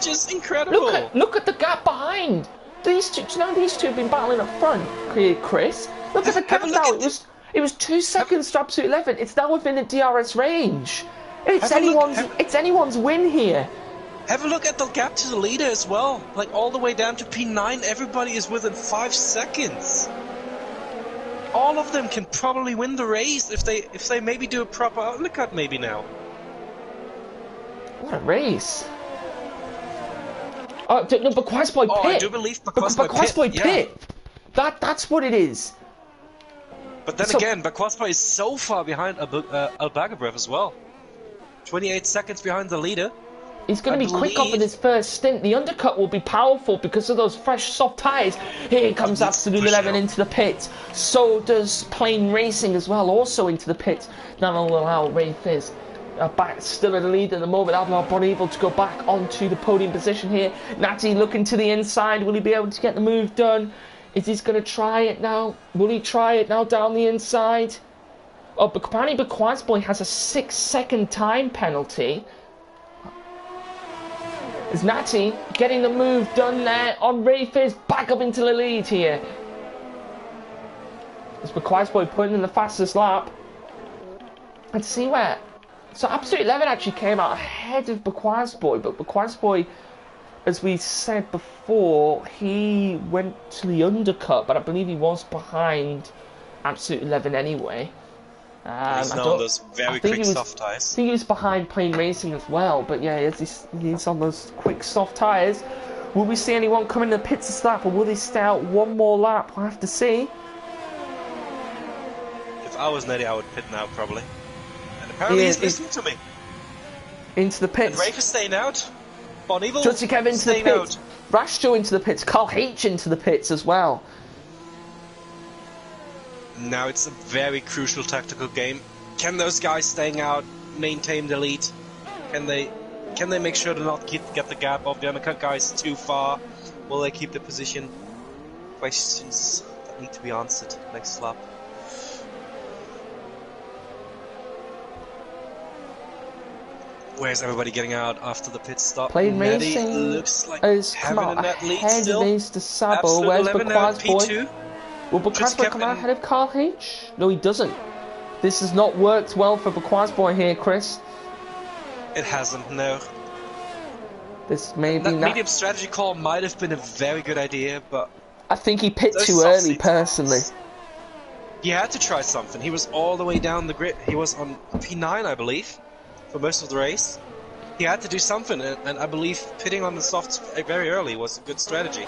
just incredible. Look at the gap behind. These two have been battling up front, Chris. Look at the gap now. It was 2 seconds to Absolute 11. It's now within the DRS range. It's anyone's win here. Have a look at the gap to the leader as well. Like all the way down to P9, everybody is within 5 seconds. All of them can probably win the race if they maybe do a proper undercut maybe now. What a race! Oh no, Bakwas Boy pit. I do believe Bakwas Boy pit. That's what it is. But then again, Bakwas Boy is so far behind Albagabrev as well. 28 seconds behind the leader. He's going to be quick up in his first stint. The undercut will be powerful because of those fresh, soft tyres. Here comes Absolute 11 into the pit. So does Plain Racing as well, also into the pit. Now will allow Ray Fizz back still in the lead at the moment. Outlaw Bonneville to go back onto the podium position here. Natty looking to the inside. Will he be able to get the move done? Is he going to try it now? Will he try it now down the inside? Oh, but apparently Boy has a 6-second time penalty. Is Natty getting the move done there on Ray Fizz, back up into the lead here. Is Boy putting in the fastest lap. Let's see where. So Absolute 11 actually came out ahead of Boy, but Boy, as we said before, he went to the undercut, but I believe he was behind Absolute 11 anyway. He's on those very quick soft tyres. I think he was behind Plane Racing as well, but yeah, he's on those quick soft tyres. Will we see anyone come in the pits this lap, or will they stay out one more lap? We'll have to see. If I was Nettie, I would pit now, probably. And apparently he's listening to me. Into the pits. And Rafe is staying out. Bonneville Judgy Kev into the pits. Rash Joe into the pits. Carl H into the pits as well. Now it's a very crucial tactical game. Can those guys staying out maintain the lead? Can they make sure to not get the gap of the undercut guys too far? Will they keep the position? Questions that need to be answered next lap. Where's everybody getting out after the pit stop? Plane Racing looks like has come out ahead of Ace de Sabo. Where's Boy? Will Boy come out ahead of Carl H? No, he doesn't. This has not worked well for Boy here, Chris. It hasn't, no. This may be that medium strategy call might have been a very good idea, but I think he pit too early, personally. He had to try something. He was all the way down the grid. He was on P9, I believe, for most of the race. He had to do something, and I believe pitting on the softs very early was a good strategy.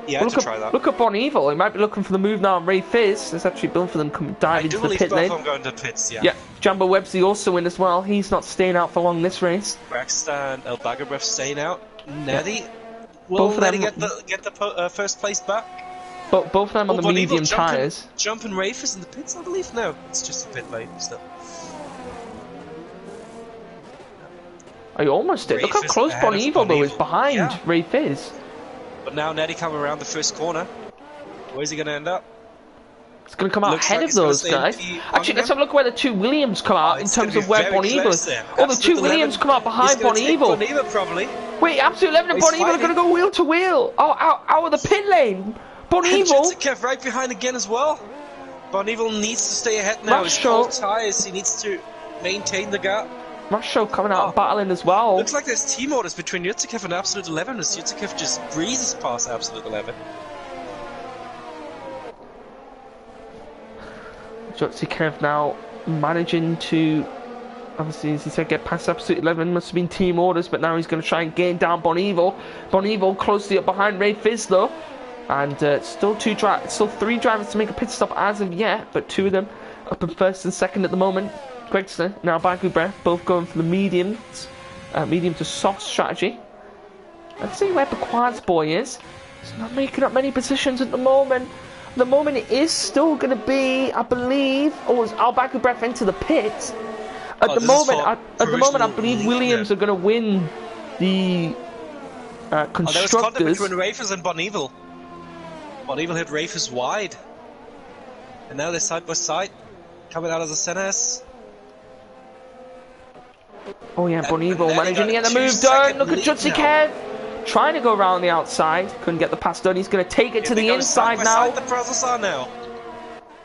He had to try that. Look at Bonneville. He might be looking for the move now on Ray Fizz. There's actually built for them to dive into the pit lane. I do believe both of them going to pits, yeah. Yeah, Jumbo Websey also in as well. He's not staying out for long this race. Braxton and El Bagabrev staying out. Nettie, will Nettie get the first place back? Both of them on the medium tyres. Jumping Rafers in the pits, I believe? No, it's just a pit lane still. Oh, you almost did. Look how close Bonneville though is behind Ray Fizz. But now Nettie coming around the first corner. Where's he going to end up? It's going to come out ahead of those guys. Actually, let's have a look where the two Williams come out in terms of where Bonneville is. Oh, the two Williams come out behind Bonneville. Probably. Wait, Absolute 11 and Bonneville are going to go wheel to wheel. Oh, out of the pit lane. Bonneville. And Kev right behind again as well. Bonneville needs to stay ahead now. His cold tyres, he needs to maintain the gap. Rasho coming out battling as well. Looks like there's team orders between Yutzekev and Absolute 11 as Yutzekev just breezes past Absolute 11. Yutzekev now managing to, obviously as he said, get past Absolute 11. Must have been team orders, but now he's going to try and gain down Bonneville. Bonneville closely up behind Ray Fizz though. And still three drivers to make a pit stop as of yet, but two of them up in first and second at the moment. Gregson, now Baku Breath, both going for the medium to soft strategy. Let's see where Boy is. He's not making up many positions at the moment. At the moment it is still going to be, I believe, is Baku Breath into the pit. At the moment, I believe Williams are going to win the constructors. There was contact between Rafers and Bonneville. Bonneville hit Rafers wide, and now they're side by side, coming out of the centers. Oh yeah, Bonneville managing to get the move done. Look at Judgy Kev trying to go around the outside. Couldn't get the pass done. He's going to take it to the inside now. The brothers are now.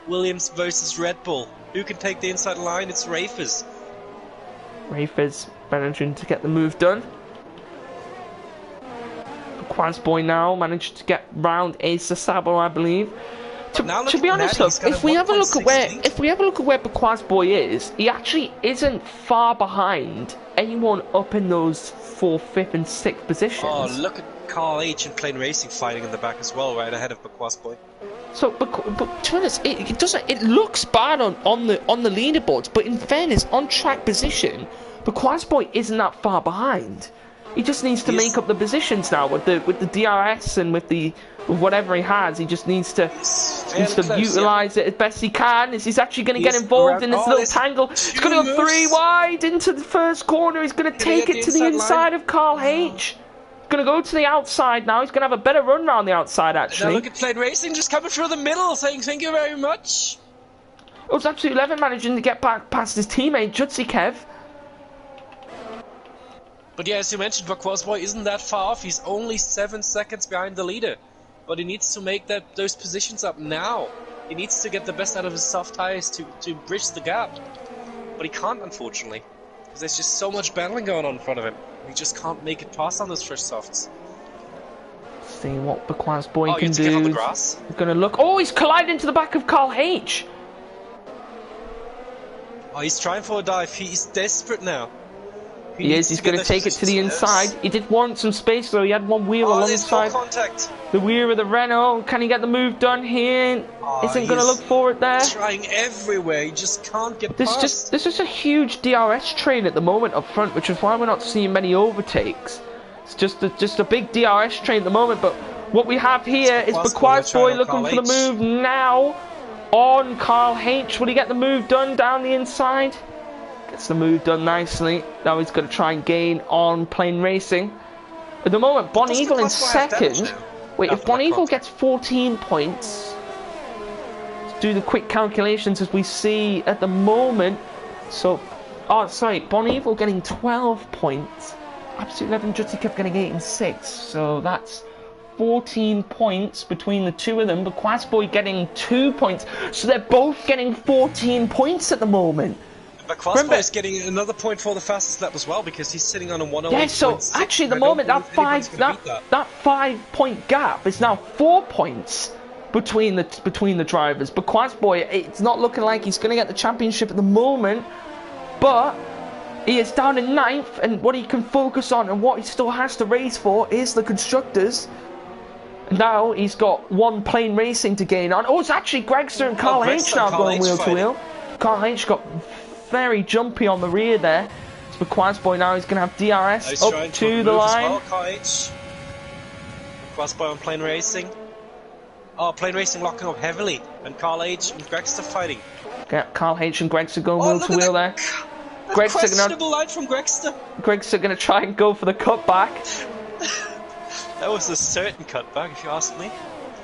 Williams versus Red Bull. Who can take the inside line? It's Rafers. Rafers managing to get the move done. Boy now managed to get round Ace de Sabo, I believe. To be honest though, if we have a look at where Boy is, he actually isn't far behind anyone up in those 4th, 5th and 6th positions. Oh, look at Carl H and Plane Racing fighting in the back as well, right ahead of Boy. So, but to be honest, it looks bad on the leaderboards, but in fairness, on track position, Boy isn't that far behind. He just needs to make up the positions now with the DRS and with whatever he has. He just needs to utilise it as best he can. He's actually going to get involved in this little tangle. He's going to go 3 wide into the first corner. He's going to take it to the inside of Carl H. Going to go to the outside now. He's going to have a better run around the outside, actually. Now look at Plane Racing just coming through the middle, saying thank you very much. It was Absolute 11 managing to get back past his teammate, Jutsi Kev. But yeah, as you mentioned, Boy isn't that far off. He's only 7 seconds behind the leader. But he needs to make those positions up now. He needs to get the best out of his soft tires to bridge the gap. But he can't, unfortunately. Because there's just so much battling going on in front of him. He just can't make it past on those first softs. See what Boy can do. Give up the grass. He's going to look. Oh, he's collided into the back of Carl H. Oh, he's trying for a dive. He's desperate now. He is. He's going to take it to the inside. He did want some space though. He had one wheel alongside the wheel of the Renault. Can he get the move done here? Isn't going to look forward there. Trying everywhere. He just can't get past. This is a huge DRS train at the moment up front, which is why we're not seeing many overtakes. It's just a big DRS train at the moment. But what we have here is Boy looking for the move now on Carl H. Will he get the move done down the inside? Gets the move done nicely. Now he's going to try and gain on Plane Racing. At the moment, Bon Evil in second. Wait, if Bon Evil gets 14 points, let's do the quick calculations as we see at the moment. So, Bon Evil getting 12 points. Absolute 11 Jutsi kept getting 8 and 6. So that's 14 points between the two of them. But Boy getting 2 points. So they're both getting 14 points at the moment. But Quasboy is getting another point for the fastest lap as well because he's sitting on a 108. Yeah, so actually at the moment that 5 point gap is now 4 points between the drivers. But Quasboy, it's not looking like he's going to get the championship at the moment, but he is down in 9th, and what he can focus on and what he still has to race for is the constructors. Now he's got one Plane Racing to gain on. Oh, it's actually Gregster and Carl H now going wheel to wheel. Carl H got very jumpy on the rear there. So Quasboy now he's going to have DRS up to the line. Quasboy on Plane Racing. Oh, Plane Racing locking up heavily, and Carl H and Gregster fighting. Yeah, Carl H and Gregster going wheel to wheel there. Questionable line from Gregster. Gregster going to try and go for the cutback. That was a certain cutback, if you ask me.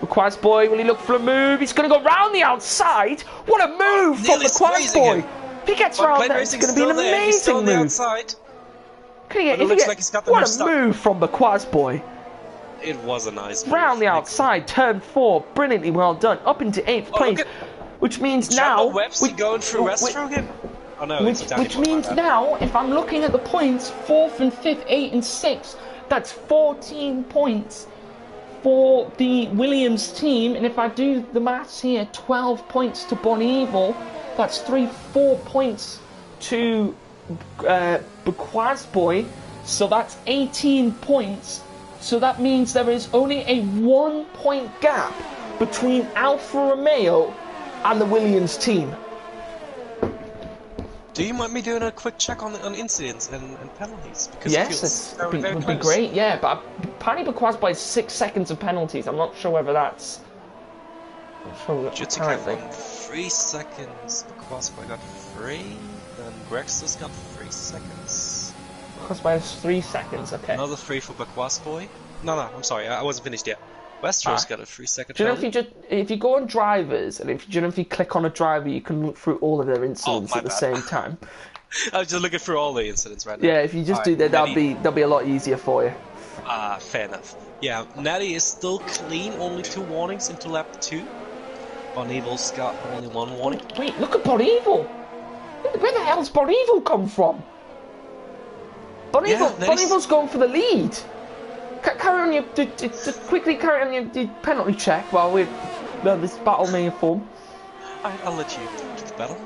Quasboy, will he look for a move? He's going to go round the outside. What a move from the Quasboy! If he gets around there, it's going to be an amazing move. What a move from the Quasboy! It was a nice move. Round the outside, turn 4, brilliantly well done, up into 8th place, which means now we're going through Westro again. Oh no, which means now, if I'm looking at the points, 4th and 5th, 8 and 6, that's 14 points for the Williams team, and if I do the maths here, 12 points to Bon Evil. That's 4 points to Quasboy, so that's 18 points. So that means there is only a 1 point gap between Alfa Romeo and the Williams team. Do you mind me doing a quick check on incidents and penalties? Because yes, it would be great, yeah, but apparently Quasboy has 6 seconds of penalties. I'm not sure whether that's... apparently. 3 seconds. Quasboy got 3. Then Gregster's got 3 seconds. Quasboy has 3 seconds. Okay. Another 3 for Quasboy. No, I'm sorry. I wasn't finished yet. Westro's got a 3-second. Do you know if you go on drivers and if you click on a driver, you can look through all of their incidents at the same time. I was just looking through all the incidents right now. Yeah, if you just do that, that'll be a lot easier for you. Fair enough. Yeah, Natty is still clean. Only 2 warnings into lap 2. Bon Evil's got only 1 warning. Wait, look at Bon Evil! Where the hell's Bon Evil come from? Bon Evil's going for the lead. Quickly carry on your penalty check while we're this battle may form. I'll let you do the battle.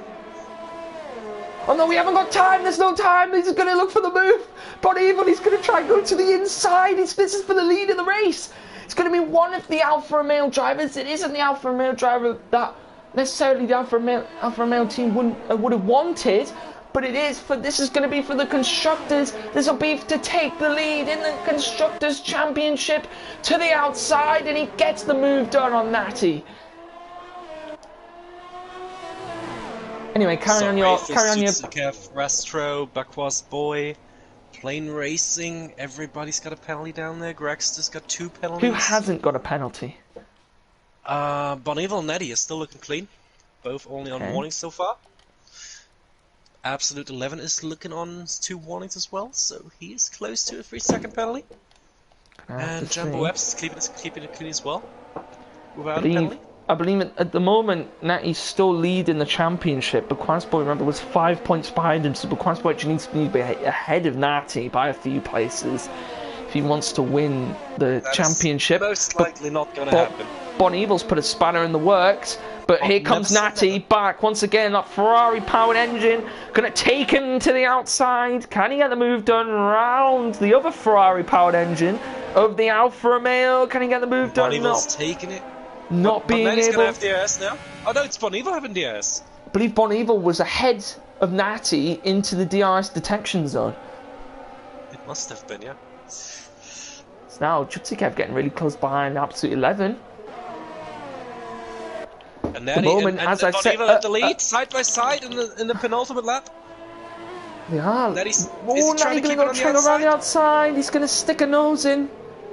Oh no, we haven't got time. There's no time. He's going to look for the move. Bon Evil, he's going to try and go to the inside. This is for the lead of the race. It's going to be one of the Alfa Romeo drivers. It isn't the Alfa Romeo driver that necessarily the Alfa Romeo team would have wanted, but this is going to be for the constructors. This will be to take the lead in the constructors championship to the outside, and he gets the move done on Natty. Anyway, carry on your. Rastro, Bakwas Boy, Plane Racing. Everybody's got a penalty down there. Grexter's got 2 penalties. Who hasn't got a penalty? Bonneville and Nettie are still looking clean. Both only on warnings so far. Absolute 11 is looking on 2 warnings as well, so he is close to a 3-second penalty. And Jumbo Epps is keeping it clean as well, without a penalty. I believe at the moment Natty's still leading the championship, but Quansboy, remember, was 5 points behind him, so Quansboy actually needs to be ahead of Natty by a few places if he wants to win the championship. Most likely not going to happen. Bon Evil's put a spanner in the works, but here comes Natty back once again. That Ferrari-powered engine going to take him to the outside. Can he get the move done round the other Ferrari-powered engine of the Alfa Romeo? Can he get the move done? Bon Evil's taking it. Not being able. He's going to have DRS now. Oh no, it's Bon Evil having DRS. I believe Bon Evil was ahead of Natty into the DRS detection zone. It must have been, yeah. So now Jutsikev getting really close behind Absolute 11. And Natty, moment, as I said, at the lead, side by side in the penultimate lap. Yeah. Natty's Natty going to go trying around the outside. He's going to stick a nose in.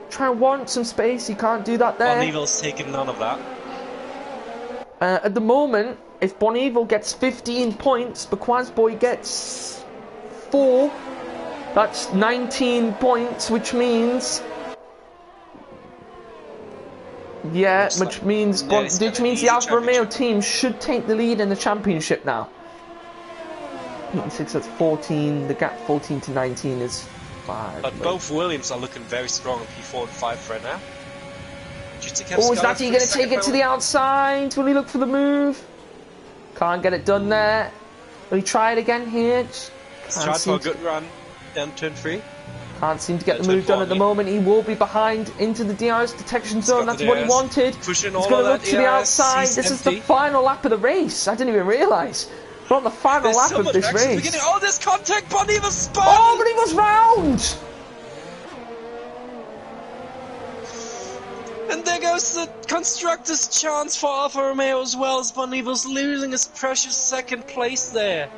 Try and want some space. He can't do that there. Bon Evil's taking none of that. At the moment, if Bon Evil gets 15 points, but Quansboy gets 4, that's 19 points, which means... Yeah, which means the Alfa Romeo team should take the lead in the championship now. 6, that's 14. The gap 14 to 19 is 5. But both Williams are looking very strong in P4 and 5 right now. Oh, is Natty going to take it to the outside? Will he look for the move? Can't get it done there. Will he try it again here? He's tried for a good run down turn 3. Can't seem to get the move done at the moment. He will be behind into the DRS detection zone. That's what he wanted. He's going to look to the outside. This is the final lap of the race. I didn't even realise. We're on the final lap of this race. Oh, there's contact. Bon Evil's spun. Oh, but he was round. And there goes the constructor's chance for Alfa Romeo as well, as Bon Evil's losing his precious 2nd place there.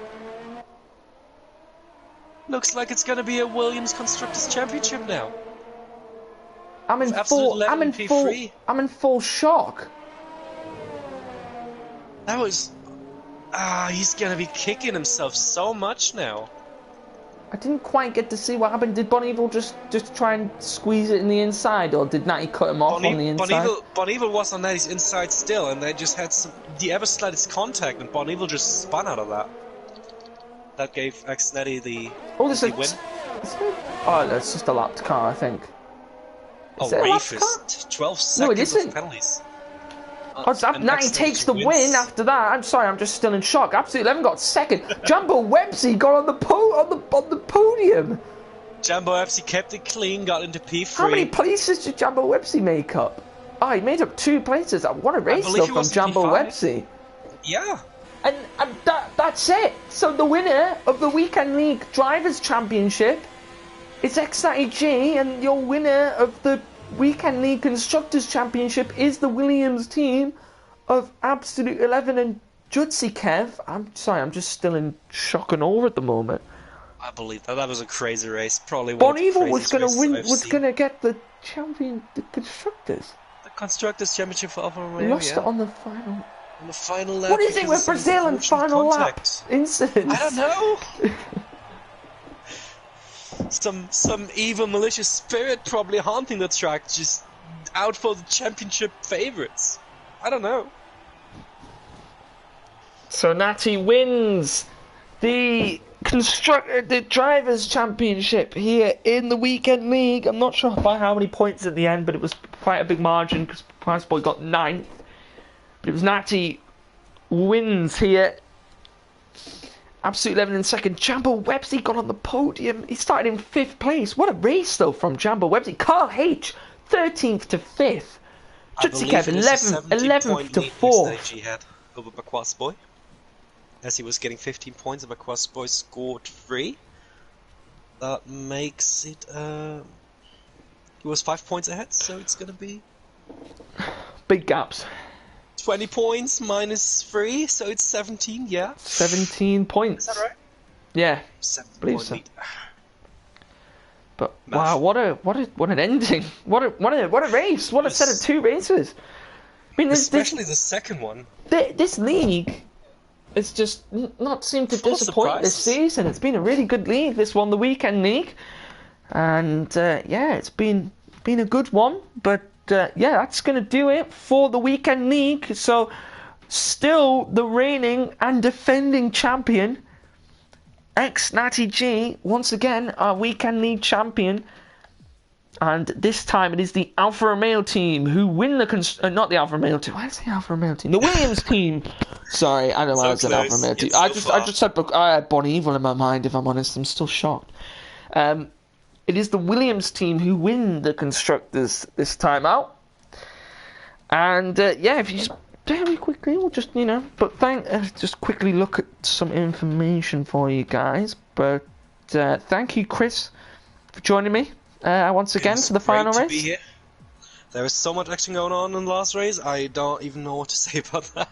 Looks like it's going to be a Williams Constructors Championship now. I'm in full shock. That was... he's going to be kicking himself so much now. I didn't quite get to see what happened. Did Bon Evil just try and squeeze it in the inside, or did Natty cut him off on the inside? Bon Evil was on Natty's inside still, and they just had the ever slightest contact, and Bon Evil just spun out of that. That gave Natty the win. Oh, that's just a lapped car, I think. Is it Rafist. 12 seconds of penalties. Natty takes the win after that. I'm sorry, I'm just still in shock. Absolute 11 got 2nd. Jumbo Websy got on the podium. Jumbo Websy kept it clean, got into P3. How many places did Jumbo Websy make up? Oh, he made up 2 places. What a race though from Jumbo Websy. Yeah. And that's it. So the winner of the Weekend League Drivers' Championship is X90G, and your winner of the Weekend League Constructors' Championship is the Williams team of Absolute 11 and Jutsikev. I'm sorry, I'm just still in shock and awe at the moment. I believe that. That was a crazy race. Probably one Bon of the Evil was going to win. Was going to get the the Constructors. The Constructors Championship for Alfa Romeo. Lost it on the final. On the final lap. What is it with Brazil and final lap incidents? I don't know. Some evil malicious spirit probably haunting the track, just out for the championship favourites. I don't know. So Natty wins the Drivers' Championship here in the Weekend League. I'm not sure by how many points at the end, but it was quite a big margin because Quansboy got 9th. But it was Natty wins here. Absolute 11 in 2nd. Jambo Websy got on the podium. He started in 5th place. What a race, though, from Jambo Websy. Carl H, 13th to 5th. Jutsikev, 11th to 4th. Over Quansboy. as he was getting 15 points and Bakwas Boy scored 3. That makes it, he was 5 points ahead, so it's gonna be... Big gaps. 20 points minus 3, so it's 17, yeah. 17 points. Is that right? Yeah. 17 believe point so. lead. But Math. wow, what an ending! What a race! What a set of 2 races! I mean, Especially the second one. This league has just not seemed to Full of disappoint this surprises. season. It's been a really good league. This one, the weekend league, and yeah, it's been a good one. But yeah, that's going to do it for the weekend league. So, still the reigning and defending champion, Natty G, once again our weekend league champion. And this time it is the Alfa Romeo team who win the not the Alfa Romeo team. Why is the Alfa Romeo team? The Williams team. Sorry, I don't know why I said Alfa Romeo team. I just said I had Bonnie Evil in my mind. If I'm honest, I'm still shocked. It is the Williams team who win the constructors this time out. And yeah, if you just very quickly, we'll just just quickly look at some information for you guys. But thank you, Chris, for joining me. Once again for the final race. Be here. There was so much action going on in the last race, I don't even know what to say about that.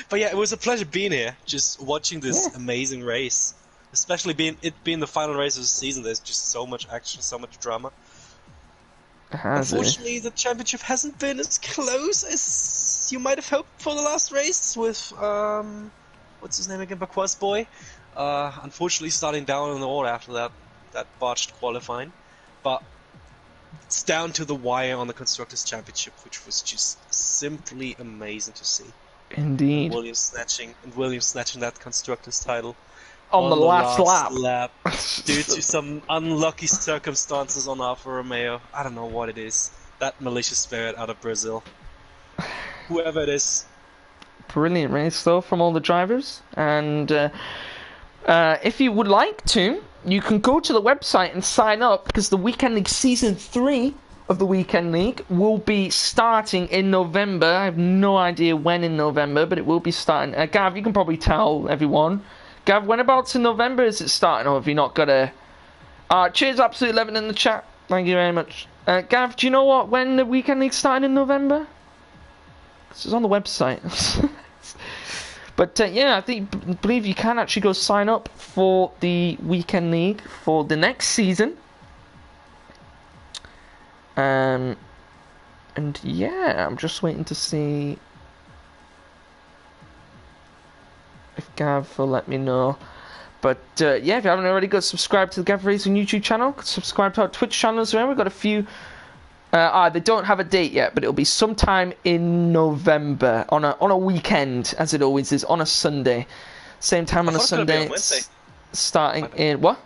But yeah, it was a pleasure being here, just watching this amazing race. Especially being the final race of the season, there's just so much action, so much drama. Unfortunately, the championship hasn't been as close as you might have hoped for the last race with, what's his name again, Bakwas Boy. Unfortunately starting down in the order after that botched qualifying. But it's down to the wire on the Constructors' Championship, which was just simply amazing to see. Indeed. Williams snatching that Constructors' title on the last lap due to some unlucky circumstances on Alfa Romeo. I don't know what it is. That malicious spirit out of Brazil. Whoever it is. Brilliant race, though, from all the drivers. And if you would like to, you can go to the website and sign up, because the Weekend League Season 3 of the Weekend League will be starting in November. I have no idea when in November, but it will be starting. Gav, you can probably tell everyone. Gav, whenabouts in November is it starting, or have you not got a... cheers, Absolute 11 in the chat. Thank you very much. Gav, do you know when the Weekend League's starting in November? This is on the website. But yeah, I believe you can actually go sign up for the Weekend League for the next season. And yeah, I'm just waiting to see if Gav will let me know. But yeah, if you haven't already, go subscribe to the Gavra Racing YouTube channel. Subscribe to our Twitch channel as well. We've got a few... they don't have a date yet, but it'll be sometime in November on a weekend, as it always is, on a Sunday. Same time on a Sunday. Starting in what?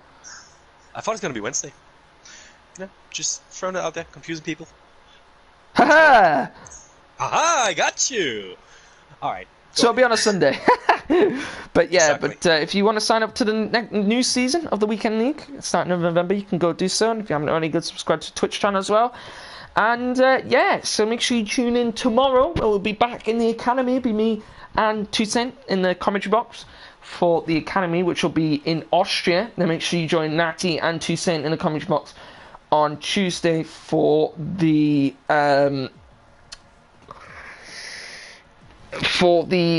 I thought it was going to be Wednesday. Just throwing it out there, confusing people. Haha! Haha! I got you. All right. So it'll be on a Sunday. But yeah, Exactly. but if you want to sign up to the new season of the Weekend League, starting in November, you can go do so. And if you haven't already, go subscribe to the Twitch channel as well. And yeah, so make sure you tune in tomorrow. We'll be back in the Academy. It'll be me and Toussaint in the commentary box for the Academy, which will be in Austria. Then make sure you join Natty and Toussaint in the commentary box on Tuesday for the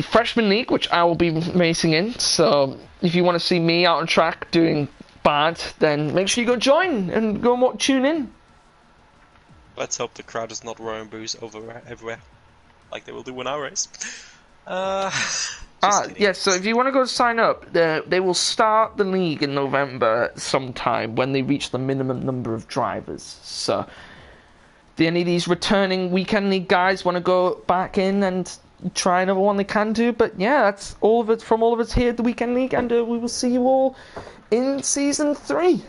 Freshman League, which I will be racing in. So if you want to see me out on track doing bad, then make sure you go join and go and tune in. Let's hope the crowd is not wearing booze everywhere, like they will do in our race. Yeah, so if you want to go sign up, they will start the league in November sometime when they reach the minimum number of drivers. So if any of these returning Weekend League guys want to go back in and try another one, they can do. But yeah, that's all of it from all of us here at the Weekend League, and we will see you all in Season 3.